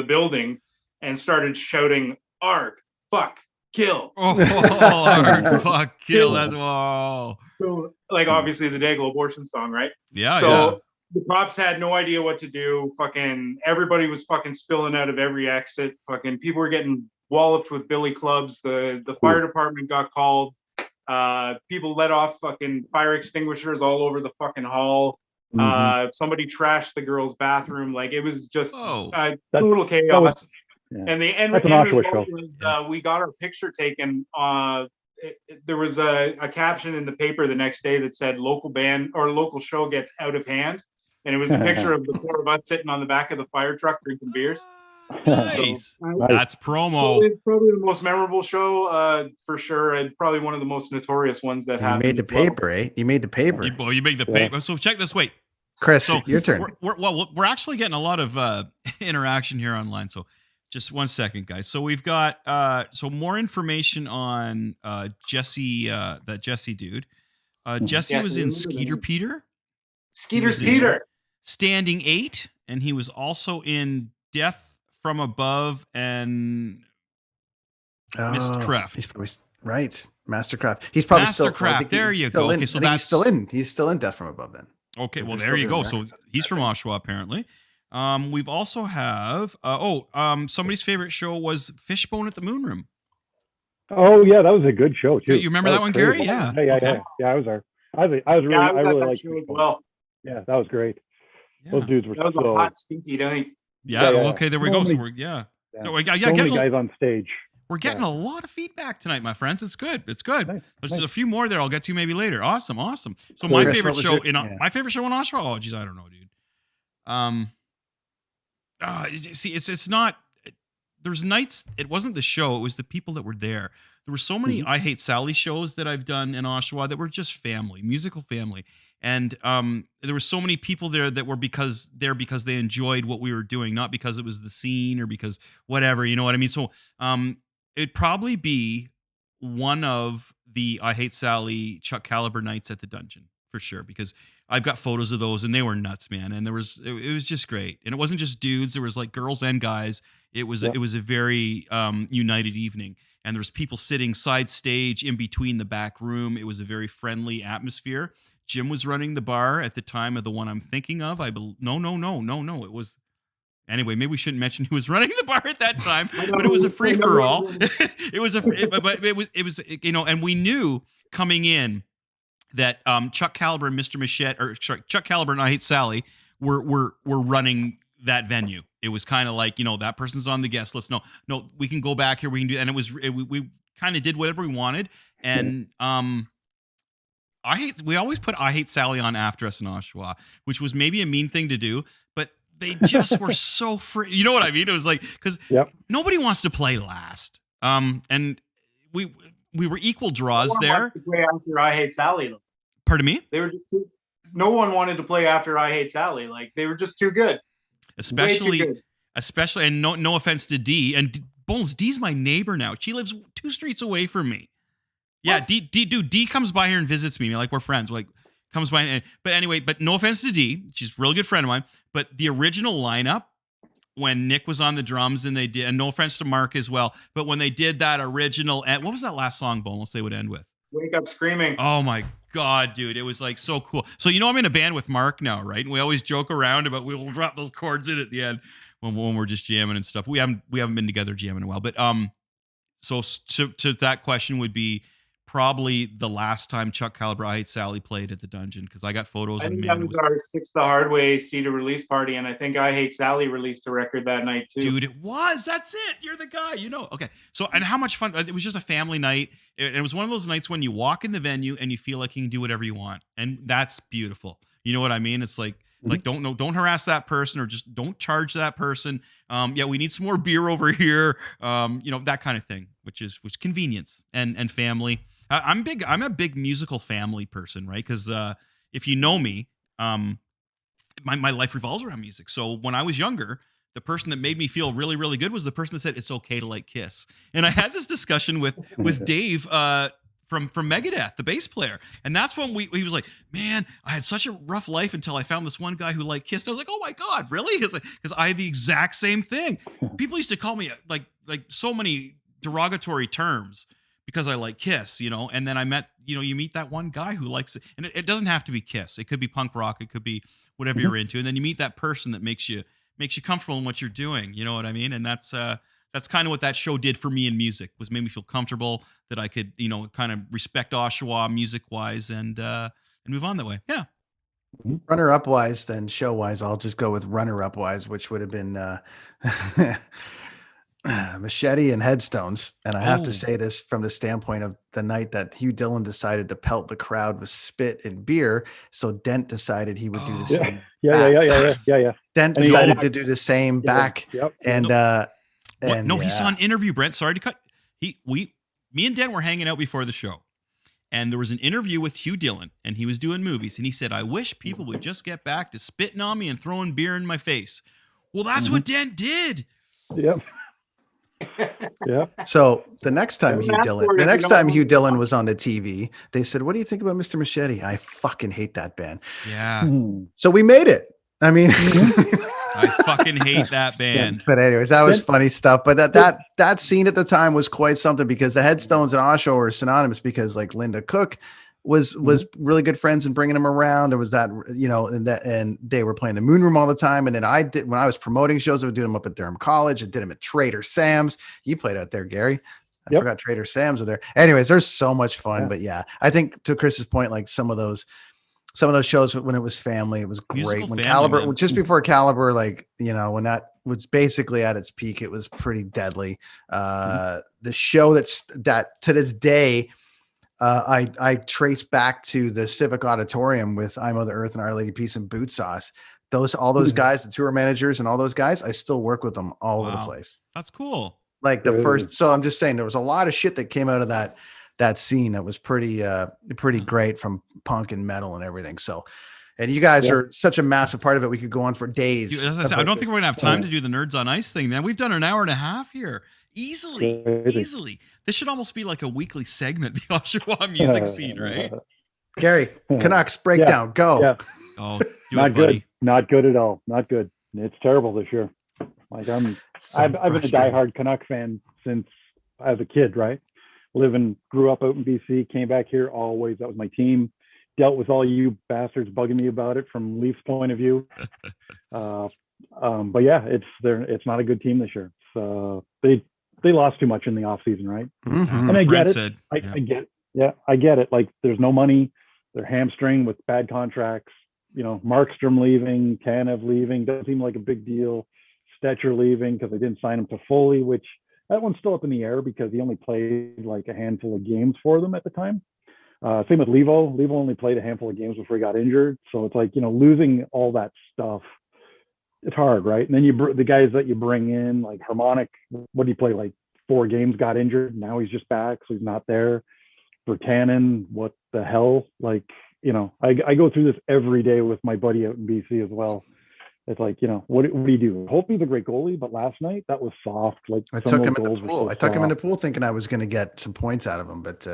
building and started shouting, "Arg! Fuck, kill." Fuck, kill. That's whoa. So, like, obviously the Dayglow Abortion song, right? Yeah, so the cops had no idea what to do. Fucking everybody was fucking spilling out of every exit. Fucking people were getting walloped with billy clubs. The fire department got called. People let off fucking fire extinguishers all over the fucking hall. Somebody trashed the girls' bathroom. Like, it was just total chaos. And the end result was we got our picture taken. There was a caption in the paper the next day that said "local band or local show gets out of hand," and it was a picture of the 4 of us sitting on the back of the fire truck drinking beers. Nice. So, that's promo. It's probably the most memorable show for sure, and probably one of the most notorious ones that happened. You made the paper, eh? You made the paper. You make the paper. So check this. Wait, Chris, your turn. We're actually getting a lot of interaction here online. So just one second, guys. So we've got so more information on Jesse, that Jesse dude. Jesse was in Skeeter Peter. Peter. Standing 8, and he was also in Death from Above and Mistcraft. He's probably right. Mastercraft. He's probably Mastercraft. There you go. Okay, so that's he's still in Death from Above then. Okay, well there you go. So he's from Oshawa apparently. We've also have somebody's favorite show was Fishbone at the Moon Room. Oh yeah, that was a good show too. You remember that one, crazy. Gary? Yeah. Yeah. Okay. I was there. I really, Yeah, I was I at really that liked show it. as well. Yeah, that was great. Yeah. Those dudes were That was a so. hot, stinky night. Yeah. Okay. There we go. So we're Yeah. So yeah, So many getting guys on stage. we're getting a lot of feedback tonight, my friends. It's good. It's good. Nice, There's nice. a few more there I'll get to maybe later. Awesome. So Cool. my Chris, favorite what was show your- in yeah. my favorite show in Oshawa. Oh, geez, I don't know, dude. See, it's not. There's nights. It wasn't the show. It was the people that were there. There were so many I Hate Sally shows that I've done in Oshawa that were just family, musical family, and there were so many people there that were because they enjoyed what we were doing, not because it was the scene or because whatever. You know what I mean? So it'd probably be one of the I Hate Sally Chuck Caliber nights at the Dungeon for sure, because I've got photos of those and they were nuts, man. And it was just great. And it wasn't just dudes. There was like girls and guys. It was a very united evening. And there was people sitting side stage in between the back room. It was a very friendly atmosphere. Jim was running the bar at the time of the one I'm thinking of. No. It was, anyway, maybe we shouldn't mention who was running the bar at that time, but it was a free for all. It was and we knew coming in that Chuck Caliber and Mr. Machette, or sorry, Chuck Caliber and I Hate Sally were running that venue. It was kind of like, that person's on the guest list. No, we can go back here. We can do, and we kind of did whatever we wanted. And we always put I Hate Sally on after us in Oshawa, which was maybe a mean thing to do, but they just were so free. You know what I mean? It was like, because nobody wants to play last. And we were equal draws there. To play after I Hate Sally. Pardon me? They were just no one wanted to play after I Hate Sally. Like, they were just too good. Especially, too good. And no offense to Dee, and Bones, Dee's my neighbor now. She lives 2 streets away from me. Yeah, Dee comes by here and visits me. Like, we're friends. Like, comes by. But no offense to Dee. She's a really good friend of mine. But the original lineup, when Nick was on the drums and they did, and no offense to Mark as well, but when they did that original, what was that last song, Bones, they would end with? Wake Up Screaming. Oh my God, dude. It was like so cool. So, I'm in a band with Mark now, right? And we always joke around about we'll drop those chords in at the end when we're just jamming and stuff. We haven't been together jamming in a while, but so to that question would be probably the last time Chuck Caliber I Hate Sally played at the Dungeon, because I got photos. I think that was our Six the Hard Way CD release party, and I think I Hate Sally released a record that night too. Dude, it was. That's it. You're the guy. Okay. So, and how much fun? It was just a family night. It was one of those nights when you walk in the venue and you feel like you can do whatever you want, and that's beautiful. You know what I mean? It's like don't harass that person, or just don't charge that person. We need some more beer over here. That kind of thing, which convenience and family. I'm a big musical family person, right? Because if you know me, my life revolves around music. So when I was younger, the person that made me feel really, really good was the person that said it's okay to like Kiss. And I had this discussion with Dave from Megadeth, the bass player, and that's when he was like, "Man, I had such a rough life until I found this one guy who liked Kiss." And I was like, "Oh my God, really?" Because I had the exact same thing. People used to call me like so many derogatory terms because I like Kiss, and then I met, you meet that one guy who likes it, and it doesn't have to be Kiss. It could be punk rock. It could be whatever you're into. And then you meet that person that makes you comfortable in what you're doing. You know what I mean? And that's kind of what that show did for me in music, was made me feel comfortable that I could, kind of respect Oshawa music wise and move on that way. Yeah. Runner up wise, then show wise, I'll just go with runner up wise, which would have been Machete and Headstones. And I have to say this from the standpoint of the night that Hugh Dillon decided to pelt the crowd with spit and beer. So Dent decided he would do the same. Yeah. Dent decided to do the same back. Yep. And he saw an interview, Brent. Sorry to cut. Me and Dent were hanging out before the show, and there was an interview with Hugh Dillon, and he was doing movies, and he said, "I wish people would just get back to spitting on me and throwing beer in my face." Well, that's what Dent did. Yep. Yeah. So the next time Hugh Dillon was on the TV, they said, "What do you think about Mr. Machete?" I fucking hate that band. Yeah. So we made it. I mean, I fucking hate that band. But anyways, that was funny stuff. But that scene at the time was quite something, because the Headstones and Oshawa were synonymous, because like Linda Cook was really good friends and bringing him around. There was that, and they were playing the Moon Room all the time. And then when I was promoting shows, I would do them up at Durham College. I did them at Trader Sam's. You played out there, Gary. I Yep. forgot Trader Sam's were there. Anyways, there's so much fun. Yeah. But yeah, I think to Chris's point, like some of those shows when it was family, it was great. Musical When family, Caliber, man. just before Caliber, like, you know, when that was basically at its peak, it was pretty deadly. The show that to this day, I trace back to the Civic Auditorium with I'm of the Earth and Our Lady Peace and Boot Sauce. All those guys, the tour managers and all those guys, I still work with them all over the place. That's cool. Like the first, so I'm just saying there was a lot of shit that came out of that scene that was pretty great, from punk and metal and everything. So, and you guys are such a massive part of it. We could go on for days. As I said, I don't think we're gonna have time to do the Nerds on Ice thing, man. We've done an hour and a half here. Easily. This should almost be like a weekly segment, the Oshawa music scene, right? Gary, Canucks breakdown, go. Yeah. Oh, Not good. Not good at all. Not good. It's terrible this year. Like I've been a diehard Canuck fan since I was a kid, right? Grew up out in BC, came back here always. That was my team. Dealt with all you bastards bugging me about it from Leafs point of view. But yeah, it's not a good team this year. So they lost too much in the off season, right? Mm-hmm. And I get it. I get it. Like there's no money. They're hamstring with bad contracts. You know, Markstrom leaving, Tanev leaving, doesn't seem like a big deal. Stetcher leaving because they didn't sign him to Foley, which that one's still up in the air because he only played like a handful of games for them at the time. Same with Levo. Levo only played a handful of games before he got injured. So it's like, you know, losing all that stuff, it's hard, right? And then the guys that you bring in, like Harmonic, what did he play? Like 4 games, got injured. Now he's just back, so he's not there. Bertanen, what the hell? Like, you know, I go through this every day with my buddy out in BC as well. It's like, you know, what do you do? Hope he's a great goalie, but last night that was soft. Like I took him in the pool. I took him in the pool thinking I was going to get some points out of him, but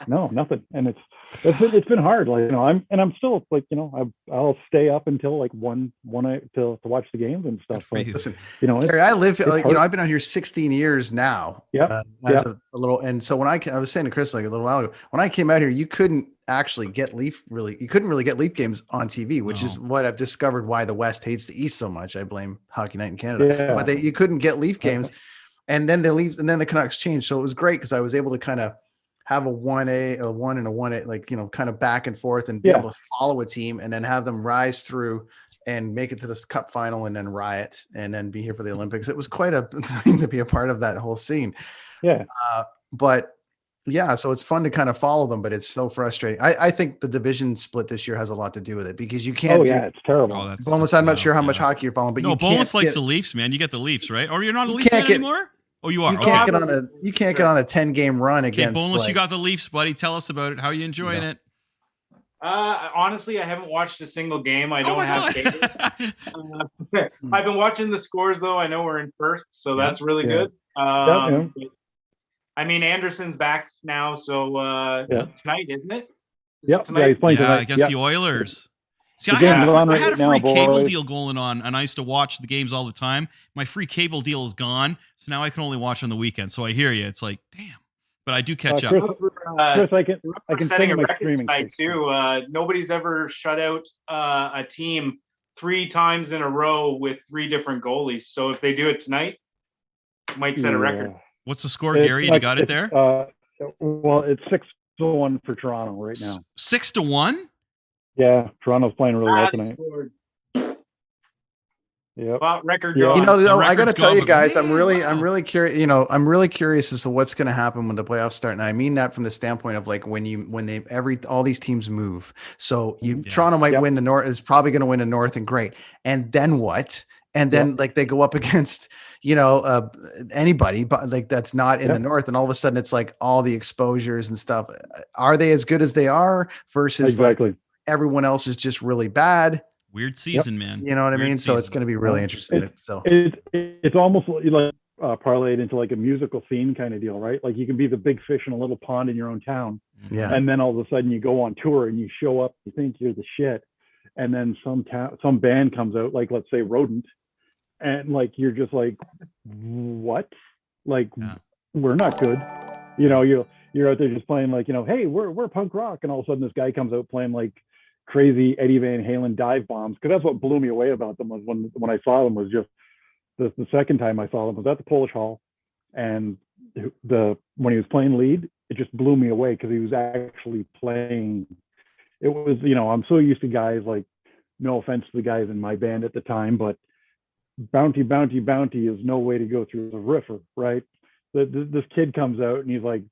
no, nothing. And it's been hard. Like, you know, I'm still like, you know, I'll stay up until like one night to watch the games and stuff. But listen, you know, Gary, I live, like, you know, I've been out here 16 years now. Yeah. A little, and so when I was saying to Chris like a little while ago, when I came out here, you couldn't really get Leaf games on TV, which is what I've discovered why the West hates the East so much. I blame Hockey Night in Canada, but you couldn't get Leaf games, and then the Canucks changed. So it was great because I was able to kind of have a 1A, a 1 and a 1A, like, you know, kind of back and forth and be able to follow a team and then have them rise through and make it to this cup final and then riot and then be here for the Olympics. It was quite a thing to be a part of that whole scene. Yeah. But yeah, so it's fun to kind of follow them, but it's so frustrating. I think the division split this year has a lot to do with it because you can't. It's terrible. I'm not sure how much hockey you're following, but no, Bonus likes the Leafs, man. You get the Leafs, right? Or you're not a Leaf fan anymore? Oh, you are. You can't get on a 10-game run against. Boneless, like, you got the Leafs, buddy. Tell us about it. How are you enjoying it? Honestly, I haven't watched a single game. I don't have cable. I've been watching the scores, though. I know we're in first, so that's really good. I mean, Anderson's back now, so tonight, isn't it? He's playing tonight. Against the Oilers. See, I had a free cable deal going on, and I used to watch the games all the time. My free cable deal is gone, so now I can only watch on the weekend. So I hear you. It's like, damn. But I do catch up. Chris, I can setting a record tonight too. Nobody's ever shut out a team 3 times in a row with 3 different goalies. So if they do it tonight, it might set a record. What's the score, Gary? You got it there? Well, it's 6-1 for Toronto right now. 6-1? Yeah, Toronto's playing really well tonight. Yeah. Record. You know, though, I got to tell you guys, I'm really curious. You know, I'm really curious as to what's going to happen when the playoffs start. And I mean that from the standpoint of like all these teams move. So Toronto might win the North, is probably going to win the North, and great. And then what? And then like they go up against, you know, anybody, but like that's not in the North, and all of a sudden it's like all the exposures and stuff. Are they as good as they are versus like everyone else is just really bad? Weird season, man. You know what I mean? So it's going to be really interesting. It's almost like parlayed into like a musical theme kind of deal, right? Like you can be the big fish in a little pond in your own town, and then all of a sudden you go on tour and you show up, you think you're the shit, and then some band comes out, like let's say Rodent, and like you're just like, what? Like we're not good, you know? You're out there just playing like, you know, hey, we're punk rock, and all of a sudden this guy comes out playing like crazy Eddie Van Halen dive bombs, because that's what blew me away about them was when I saw them was just the second time I saw them was at the Polish Hall, And when he was playing lead, it just blew me away because he was actually playing. It was, I'm so used to guys like, no offense to the guys in my band at the time, but bounty, bounty, bounty is no way to go through the riffer, right? This kid comes out and he's like,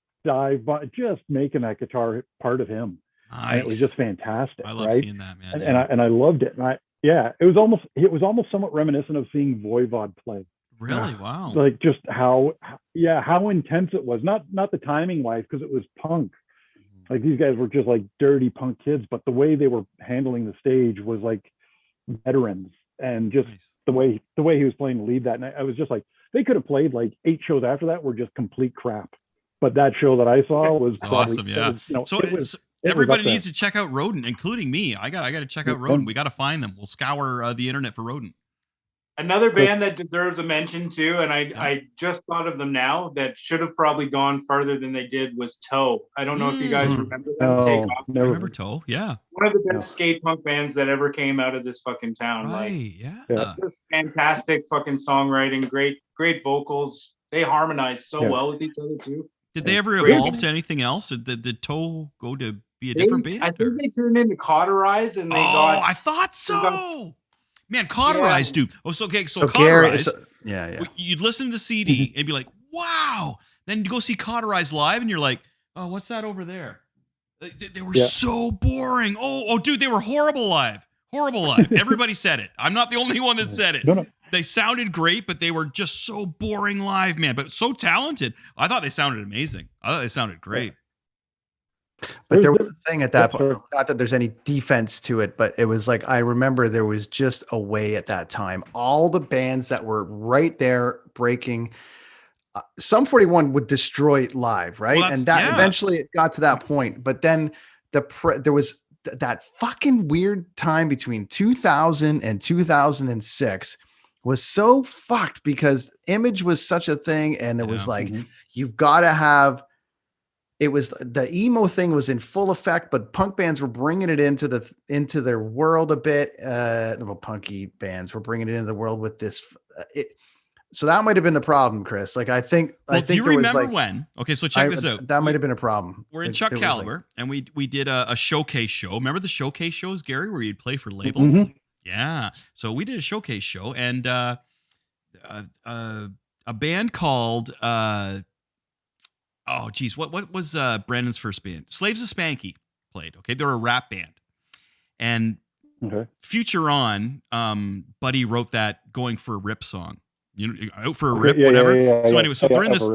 just making that guitar part of him. Nice. And it was just fantastic. I love right? seeing that, man. And I loved it. It was almost somewhat reminiscent of seeing Voivod play. Really? Wow. Like just how intense it was. Not the timing wise, because it was punk. Like these guys were just like dirty punk kids, but the way they were handling the stage was like veterans, and just Nice. the way he was playing the lead that night, I was just like, they could have played like 8 shows after that were just complete crap. But that show that I saw was probably, awesome. Yeah. It was everybody needs to check out Rodent, including me. I got to check out Rodent. We got to find them. We'll scour the internet for Rodent. Another band that deserves a mention too, and I just thought of them now, that should have probably gone farther than they did, was Toe. I don't know if you guys remember them. Take Off. I remember Toe. Yeah. One of the best skate punk bands that ever came out of this fucking town. Right. Just fantastic fucking songwriting, great vocals. They harmonize so well with each other too. Did they ever evolve to anything else? Did Toe go to be a different band? I think they turned into Cauterize, and they got. I thought so. Man, Cauterize, dude. Oh, so Cauterize. Gary, you'd listen to the CD and be like, "Wow!" Then you go see Cauterize live, and you're like, "Oh, what's that over there?" They were so boring. Oh, dude, they were horrible live. Horrible live. Everybody said it. I'm not the only one that said it. No. They sounded great, but they were just so boring live, man. But so talented. I thought they sounded amazing. I thought they sounded great. But there was a thing at that point, not that there's any defense to it, but it was like, I remember there was just a way at that time. All the bands that were right there breaking, Sum 41 would destroy live, right? Well, and that eventually it got to that point. But then there was that fucking weird time between 2000 and 2006 was so fucked, because image was such a thing. And it was like, you've got to have, it was the emo thing was in full effect, but punk bands were bringing it into their world a bit. Punky bands were bringing it into the world with this. So that might have been the problem, Chris. Like, I think. Do you remember when? Okay, so check this out. That might have been a problem. We're in Chuck Caliber, and we did a showcase show. Remember the showcase shows, Gary, where you'd play for labels? Mm-hmm. Yeah. So we did a showcase show, and a band called. Oh geez, what was Brandon's first band? Slaves of Spanky played. Okay, they're a rap band, and Future On, Buddy wrote that "Going for a Rip" song. Out for a rip, whatever. So anyway, so they're in this.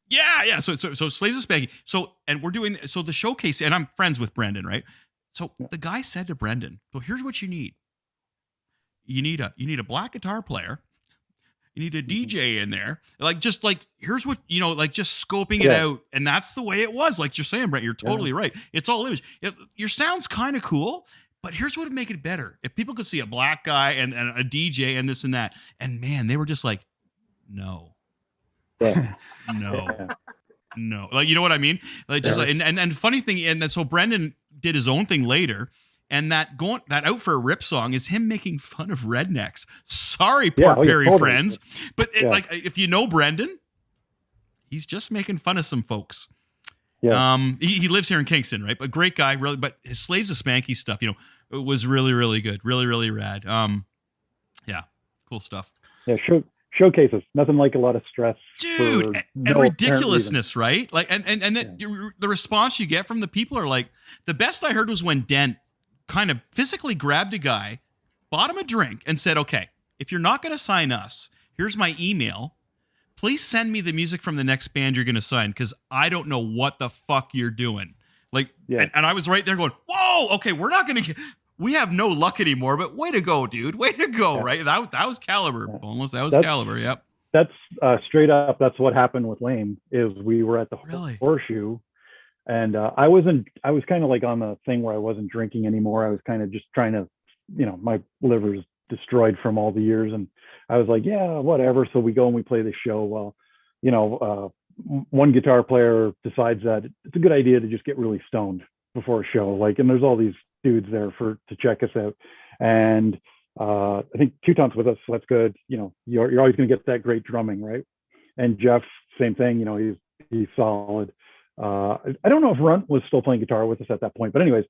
Yeah. So Slaves of Spanky. So and we're doing the showcase, and I'm friends with Brendan, right? So the guy said to Brendan, "So here's what you need. You need a black guitar player." You need a DJ in there. Here's what, just scoping it out. And that's the way it was. Like you're saying, Brett, you're totally right. It's all image. Your sound's kind of cool, but here's what would make it better. If people could see a black guy and a DJ and this and that, and man, they were just like, no. No. Like, you know what I mean? Like, just and funny thing, and then so Brendan did his own thing later. And that Out for a Rip song is him making fun of rednecks. Sorry, Port Perry friends. But if you know Brendan, he's just making fun of some folks. Yeah. He lives here in Kingston, right? But great guy, really. But his Slaves of Spanky stuff, it was really, really good. Really, really rad. Cool stuff. Yeah, showcases. Nothing like a lot of stress. Dude, and ridiculousness, right? Like, and the response you get from the people are like, the best I heard was when Dent kind of physically grabbed a guy, bought him a drink, and said, "Okay, if you're not going to sign us, here's my email. Please send me the music from the next band you're going to sign, because I don't know what the fuck you're doing." Like, and I was right there going, "Whoa, okay, we're not going to we have no luck anymore, but way to go, dude. Way to go," right? That was Caliber, Boneless. That was Caliber, yep. That's straight up, that's what happened with Lame, is we were at the Horseshoe. And I was kind of like on the thing where I wasn't drinking anymore. I was kind of just trying to, my liver's destroyed from all the years. And I was like, yeah, whatever. So we go and we play the show. Well, one guitar player decides that it's a good idea to just get really stoned before a show. And there's all these dudes there to check us out. And I think Teuton's with us, so that's good. You're always going to get that great drumming, right? And Jeff same thing. You know, he's solid. I don't know if Runt was still playing guitar with us at that point, but anyways,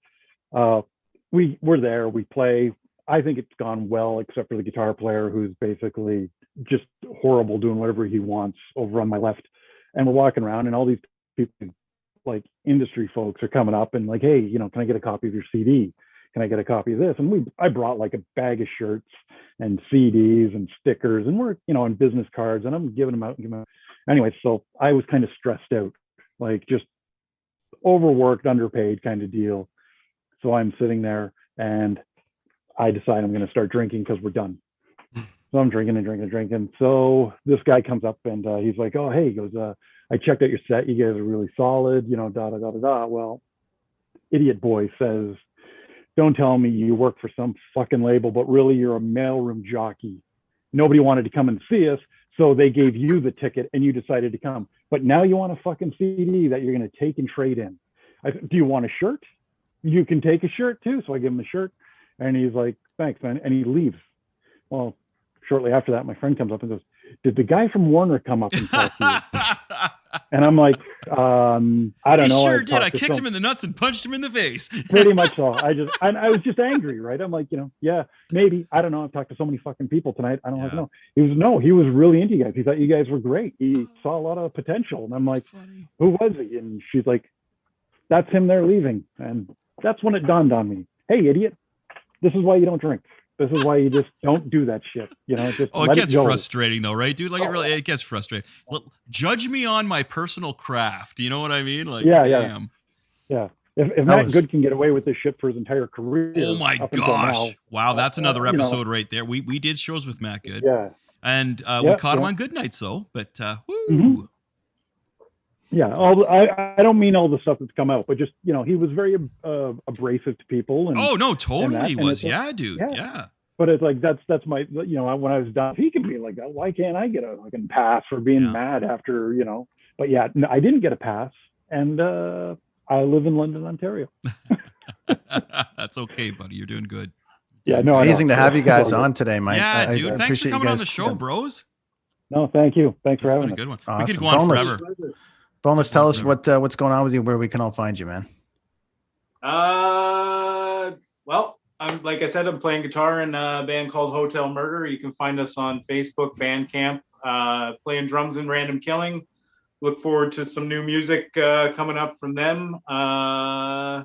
we're there. We play. I think it's gone well, except for the guitar player who's basically just horrible, doing whatever he wants over on my left. And we're walking around, and all these people, like industry folks, are coming up and like, hey, you know, can I get a copy of your CD? Can I get a copy of this? And I brought like a bag of shirts and CDs and stickers, and we're, you know, and business cards, and I'm giving them out. Anyway, so I was kind of stressed out, like just overworked, underpaid kind of deal. So I'm sitting there and I decide I'm going to start drinking because we're done. So I'm drinking and drinking and drinking. So this guy comes up and he's like, oh, hey, he goes, I checked out your set. You guys are really solid, you know, da, da, da, da, da. Well, idiot boy says, don't tell me you work for some fucking label, but really you're a mailroom jockey. Nobody wanted to come and see us, so they gave you the ticket and you decided to come. But now you want a fucking CD that you're going to take and trade in. Do you want a shirt? You can take a shirt too. So I give him a shirt. And he's like, thanks, man. And he leaves. Well, shortly after that, my friend comes up and goes, did the guy from Warner come up and talk to you? And I'm like, I don't He know. sure did. I kicked him in the nuts and punched him in the face. Pretty much so. I was just angry, right? I'm like, you know, yeah, maybe. I don't know. I've talked to so many fucking people tonight. I don't know. He was really into you guys. He thought you guys were great. He saw a lot of potential. And I'm like, who was he? And she's like, that's him there leaving. And that's when it dawned on me. Hey, idiot. This is why you don't drink. This is why you just don't do that shit. You know, just it gets frustrating though, right, dude? Like it gets frustrating. Well, judge me on my personal craft. You know what I mean? Like, damn. Yeah. If Matt Good can get away with this shit for his entire career. Oh my gosh. Wow, that's another episode right there. We did shows with Matt Good. Yeah. And we caught him on good nights though. But whoo. Mm-hmm. Yeah, I don't mean all the stuff that's come out, but just, you know, he was very abrasive to people. And, oh no, totally he was. Yeah, dude. Yeah. But it's like that's my, you know, when I was done, he could be like, why can't I get a fucking pass for being mad after, you know? But yeah, no, I didn't get a pass, and I live in London, Ontario. That's okay, buddy. You're doing good. Yeah, no, amazing to have you guys on today, Mike. Yeah, dude. Thanks for coming on the show, bros. No, thank you. Thanks for having me. A good one. Awesome. We could go on forever. Boneless, tell us what's going on with you, where we can all find you, man. Well, like I said, I'm playing guitar in a band called Hotel Murder. You can find us on Facebook, Bandcamp, playing drums in Random Killing. Look forward to some new music coming up from them. Yeah,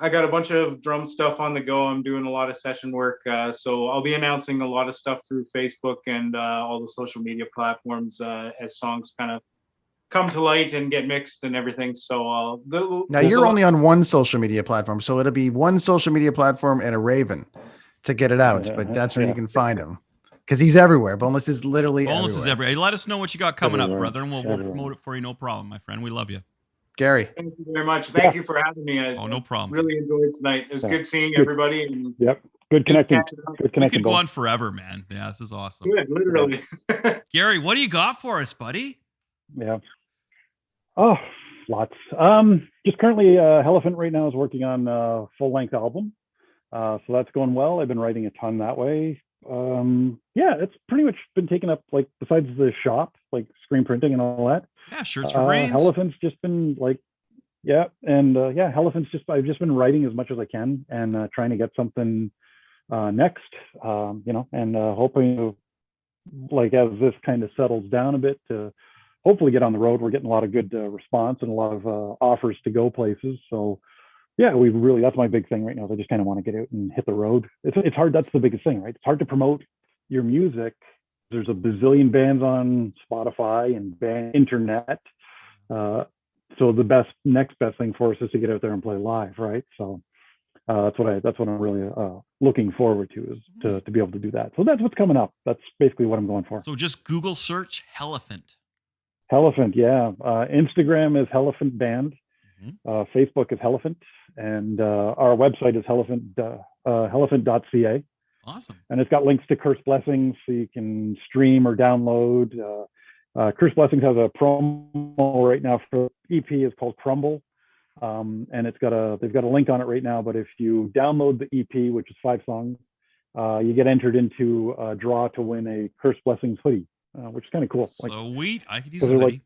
I got a bunch of drum stuff on the go. I'm doing a lot of session work. So I'll be announcing a lot of stuff through Facebook and all the social media platforms as songs kind of come to light and get mixed and everything. So now you're only on one social media platform, so it'll be one social media platform and a Raven to get it out. But that's where you can find him, because he's everywhere. Boneless is literally everywhere. Hey, let us know what you got coming up, brother, and we'll promote it for you. No problem, my friend. We love you. Gary, thank you very much. Thank you for having me. No problem. Really enjoyed tonight. It was good seeing everybody. And good connecting. We could go on forever, man. Yeah, this is awesome. Good, literally. Gary, what do you got for us, buddy? Yeah. Oh, lots. Just currently, Elephant right now is working on a full-length album. So that's going well. I've been writing a ton that way. It's pretty much been taken up, like, besides the shop, like screen printing and all that. Yeah, shirts for brains. Elephant's just been like, Elephant's I've just been writing as much as I can and trying to get something next, and hoping to, like, as this kind of settles down a bit, to hopefully get on the road. We're getting a lot of good response and a lot of offers to go places. So yeah, that's my big thing right now. I just kind of want to get out and hit the road. It's hard. That's the biggest thing, right? It's hard to promote your music. There's a bazillion bands on Spotify and internet. So the next best thing for us is to get out there and play live, right? So that's what I'm really looking forward to, is to be able to do that. So that's what's coming up. That's basically what I'm going for. So just Google search Elephant. Elephant, yeah. Instagram is Elephant Band. Facebook is Elephant, and our website is elephant.ca. Awesome. And it's got links to Curse Blessings, so you can stream or download. Curse Blessings has a promo right now for EP. Is called Crumble, and they've got a link on it right now. But if you download the EP, which is 5 songs, you get entered into a draw to win a Curse Blessings hoodie. which is kind of cool. Like, Sweet. I could use 'cause a they're hoodie. like,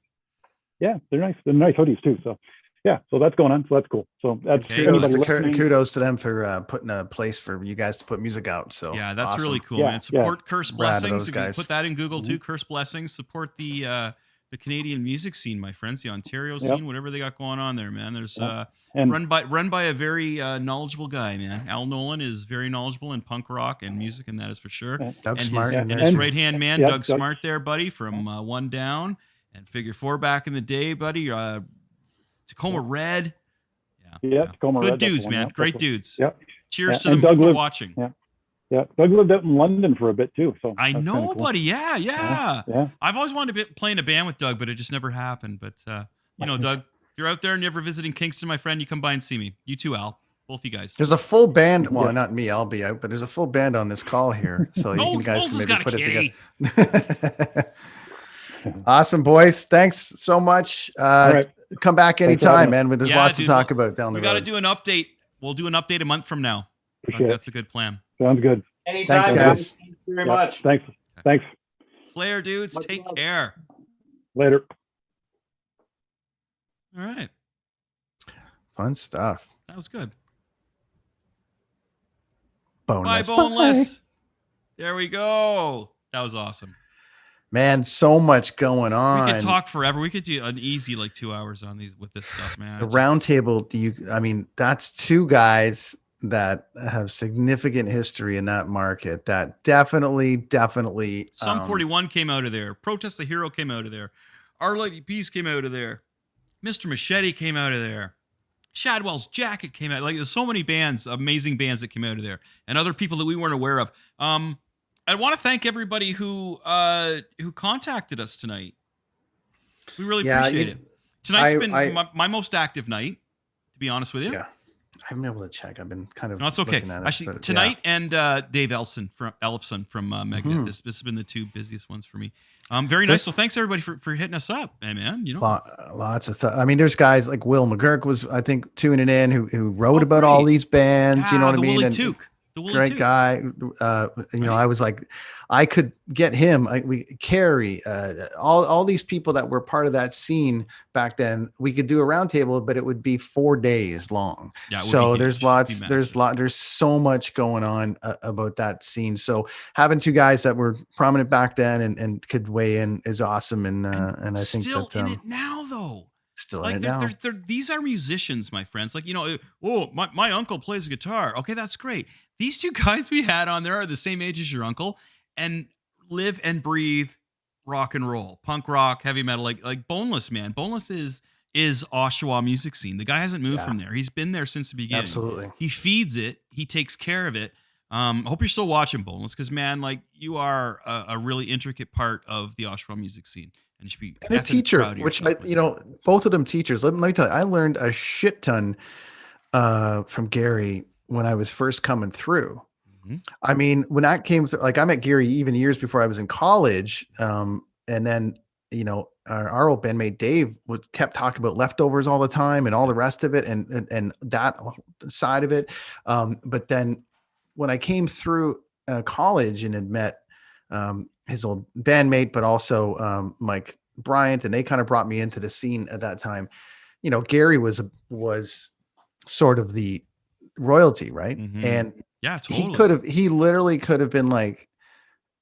yeah, they're nice. They're nice hoodies too. So yeah, so that's going on. So that's cool. So that's Okay. anybody listening. Kudos to them for putting a place for you guys to put music out. So Yeah, that's awesome. really cool, Yeah, man. Support Curse Rad of Blessings. those If you guys. put that in Google Mhm. too, Curse Blessings. Support the Canadian music scene, my friends, the Ontario Yep. scene, whatever they got going on there, man. There's Yep. And run by a very knowledgeable guy, man. Al Nolan is very knowledgeable in punk rock and music, and that is for sure. Yeah. Doug And Smart his, in and there his too. right hand man, Yep, Doug Doug. Smart, there, buddy, from One Down and Figure Four back in the day, buddy. Tacoma Red. yeah, Tacoma Good Red, that's the dudes, one, man. yeah, Great that's the one. dudes. Yep. Cheers Yeah, to them and Doug for lived- watching. Yeah. Yeah, Doug lived out in London for a bit too. So I that's know, kinda cool. buddy. Yeah. Yeah. I've always wanted to play in a band with Doug, but it just never happened. But Doug, if you're out there and you're ever visiting Kingston, my friend, you come by and see me. You too, Al. Both you guys. There's a full band. Well, Yeah. not me, I'll be out, but there's a full band on this call here. So you Knowles guys has can maybe got a put it kitty. together. Awesome, boys. Thanks so much. All right. Come back Thanks for having anytime, man. There's Yeah, lots dude, to talk about down the We got to road. do an update. We'll do an update a month from now. Appreciate it. That's a good plan. Sounds good. Anytime, Thanks, guys. guys. Thank you very Yeah, much. Thanks. Thanks. Slayer dudes, Much take love. care. Later. All right. Fun stuff. That was good. Boneless. Bye, Boneless. There we go. That was awesome. Man, so much going on. We could talk forever. We could do an easy 2 hours on these with this stuff, man. The roundtable, that's two guys that have significant history in that market that definitely Sum 41 came out of there. Protest the Hero came out of there. Our Lady Peace came out of there. Mr. Machete came out of there. Shadwell's Jacket came out. There's so many bands, amazing bands that came out of there, and other people that we weren't aware of. I want to thank everybody who contacted us tonight. We really appreciate it. Tonight's been my most active night, to be honest with you. Yeah. I haven't been able to check. I've been kind of No, it's okay. looking at it, Actually, but tonight and Dave Elfson from Magnet. Mhm. This has been the two busiest ones for me. Very nice. So thanks everybody for hitting us up, man. Lots of stuff. I mean, there's guys like Will McGurk was, I think, tuning in who wrote about great. all these bands. You know what I mean? Willie And Took. The Willie great Took. guy. I was like, I could get him. Carrie, all these people that were part of that scene back then. We could do a roundtable, but it would be 4 days long. Yeah, it would so be there's huge. lots. It'd be There's massive. there's so much going on about that scene. So having two guys that were prominent back then and could weigh in is awesome. And I think Still that in it now, though. still in it now. These are musicians, my friends. My uncle plays a guitar. Okay, that's great. These two guys we had on there are the same age as your uncle and live and breathe rock and roll, punk rock, heavy metal, like Boneless, man. Boneless is Oshawa music scene. The guy hasn't moved from there. He's been there since the beginning. Absolutely. He feeds it. He takes care of it. I hope you're still watching Boneless because, man, you are a really intricate part of the Oshawa music scene. And you should be And a effing teacher, proud of which yourself. both of them teachers. Let me tell you, I learned a shit ton from Gary when I was first coming through. Mhm. I mean, when I came through, I met Gary even years before I was in college. And then, our old bandmate Dave kept talking about Leftovers all the time and all the rest of it and that side of it. But then when I came through college and had met his old bandmate, but also Mike Bryant, and they kind of brought me into the scene at that time. Gary was sort of the royalty, right? Mhm. And Yeah, totally. he literally could have been like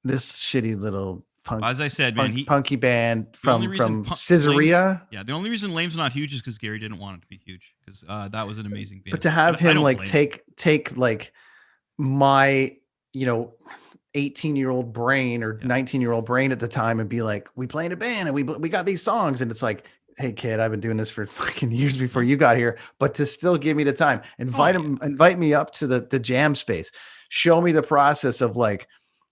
this shitty little As I said, man, punky band the only from reason Caesarea. the only reason Lame's not huge is because Gary didn't want it to be huge because that was an amazing band. But to have I him don't like blame him. take like my 18-year-old brain or 19-year-old brain at the time and be like, we play in a band and we got these songs, and it's like, hey kid, I've been doing this for fucking years before you got here, but to still give me the time, invite me up to the jam space, show me the process of like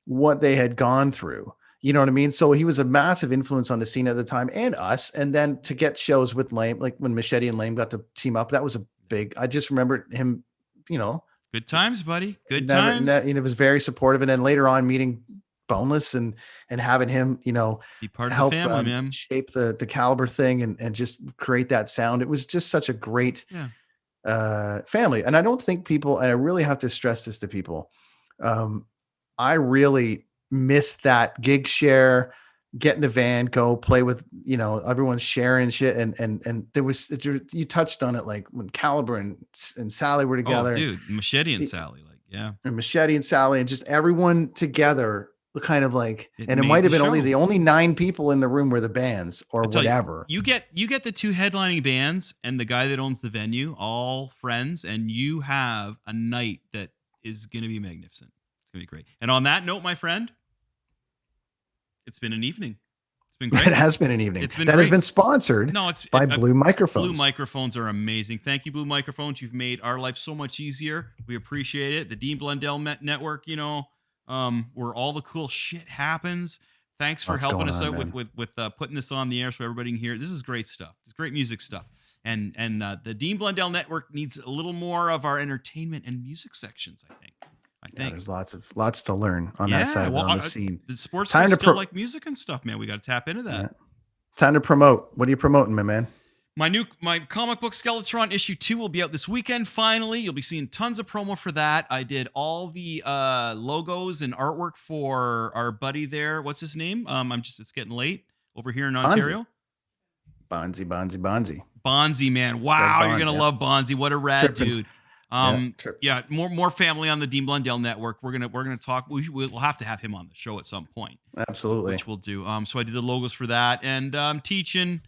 what they had gone through. You know what I mean? So he was a massive influence on the scene at the time and us. And then to get shows with Lame, like when Machete and Lame got to team up, that was a big, I just remember him, Good times, buddy. Good never, times. was very supportive. And then later on meeting Boneless and having him, Be part of help the family, man. shape the caliber thing and just create that sound. It was just such a great family. And I don't think people, and I really have to stress this to people, I really miss that gig share, get in the van, go play with, everyone's sharing shit. And there was, you touched on it, like when Caliber and Sally were Oh, together, dude, Machete and Sally, like, yeah, and Machete and Sally, and just everyone together, kind of like, it and it made might have the been only show. the only 9 people in the room were the bands or I tell whatever. you get the 2 headlining bands and the guy that owns the venue, all friends, and you have a night that is going to be magnificent. It's going to be great. And on that note, my friend, it's been an evening. It's been great. It has been an evening. It's been that great. has been sponsored by Blue Microphones. Blue Microphones are amazing. Thank you, Blue Microphones. You've made our life so much easier. We appreciate it. The Dean Blundell Network, where all the cool shit happens. Thanks for helping us out with putting this on the air so everybody can hear it. This is great stuff. It's great music stuff. And the Dean Blundell Network needs a little more of our entertainment and music sections, I think. Yeah, there's lots to learn on that side on the scene. The sports guys still like music and stuff, man. We got to tap into that. Yeah. Time to promote. What are you promoting, my man? My comic book Skeletron issue 2 will be out this weekend. Finally, you'll be seeing tons of promo for that. I did all the logos and artwork for our buddy there. What's his name? It's getting late over here in Ontario. Bonzi. Bonzi, man. Wow, you're gonna love Bonzi. What a rad dude. More family on the Dean Blundell Network. We're gonna talk. We'll have to have him on the show at some point. Absolutely, which we'll do. So I did the logos for that, and I'm teaching.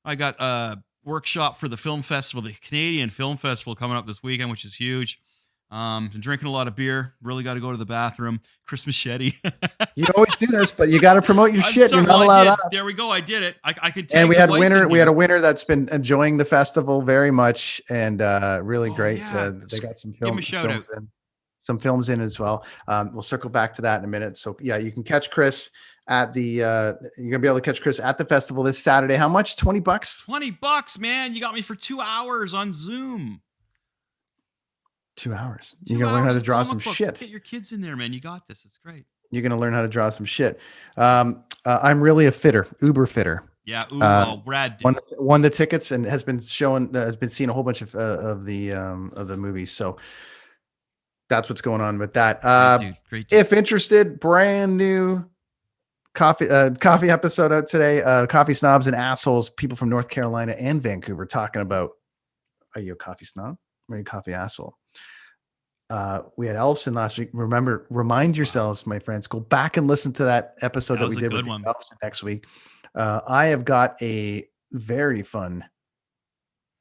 I got a workshop for the film festival, the Canadian Film Festival, coming up this weekend, which is huge. Been drinking a lot of beer. Really got to go to the bathroom. Chris Machete. You always do this, but you got to promote your shit. You're not allowed out. There we go. I did it. I could. And we had a winner that's been enjoying the festival very much, and really great. Yeah. They got some Give him a shout out. Some films in as well. We'll circle back to that in a minute. So yeah, you can catch Chris at the. You're gonna be able to catch Chris at the festival this Saturday. How much? $20? $20, man. You got me for 2 hours on Zoom. 2 hours. You're going to learn how to draw some shit. Get your kids in there, man. You got this. It's great. You're going to learn how to draw some shit. I'm really a fitter, Uber fitter. Yeah. Brad won the tickets and has been seen a whole bunch of the movies. So that's what's going on with that. Great dude. If interested, brand new coffee episode out today. Coffee snobs and assholes, people from North Carolina and Vancouver talking about, are you a coffee snob? Or are you a coffee asshole? We had Elfson last week. Remind yourselves, my friends, go back and listen to that episode that we did with Elfson next week. I have got a very fun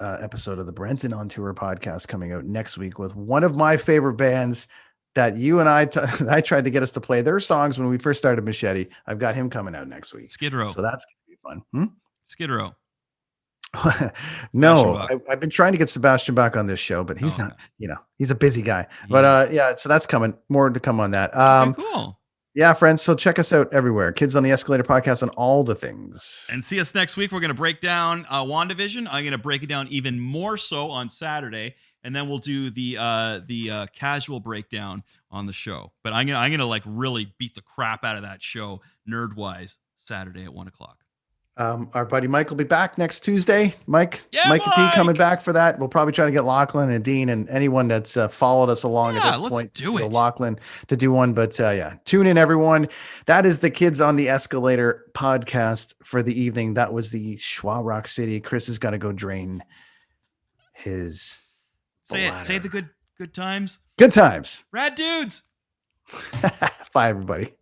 episode of the Brenton on Tour podcast coming out next week with one of my favorite bands that you and I tried to get us to play their songs when we first started Machete. I've got him coming out next week. Skid Row. So that's going to be fun. Skid Row. No, I've been trying to get Sebastian back on this show, but he's not, he's a busy guy. But so that's coming. More to come on that. Cool. Yeah, friends. So check us out everywhere. Kids on the Escalator podcast on all the things. And see us next week. We're going to break down WandaVision. I'm going to break it down even more so on Saturday. And then we'll do the casual breakdown on the show. But I'm gonna like really beat the crap out of that show nerd-wise Saturday at 1:00. Our buddy Mike will be back next Tuesday. Mike and Pete coming back for that. We'll probably try to get Lachlan and Dean and anyone that's followed us along at this point. Do it. Lachlan to do one, but tune in, everyone. That is the Kids on the Escalator podcast for the evening. That was the Shwa Rock City. Chris is gonna go drain his. Say the good times. Good times. Rad dudes. Bye, everybody.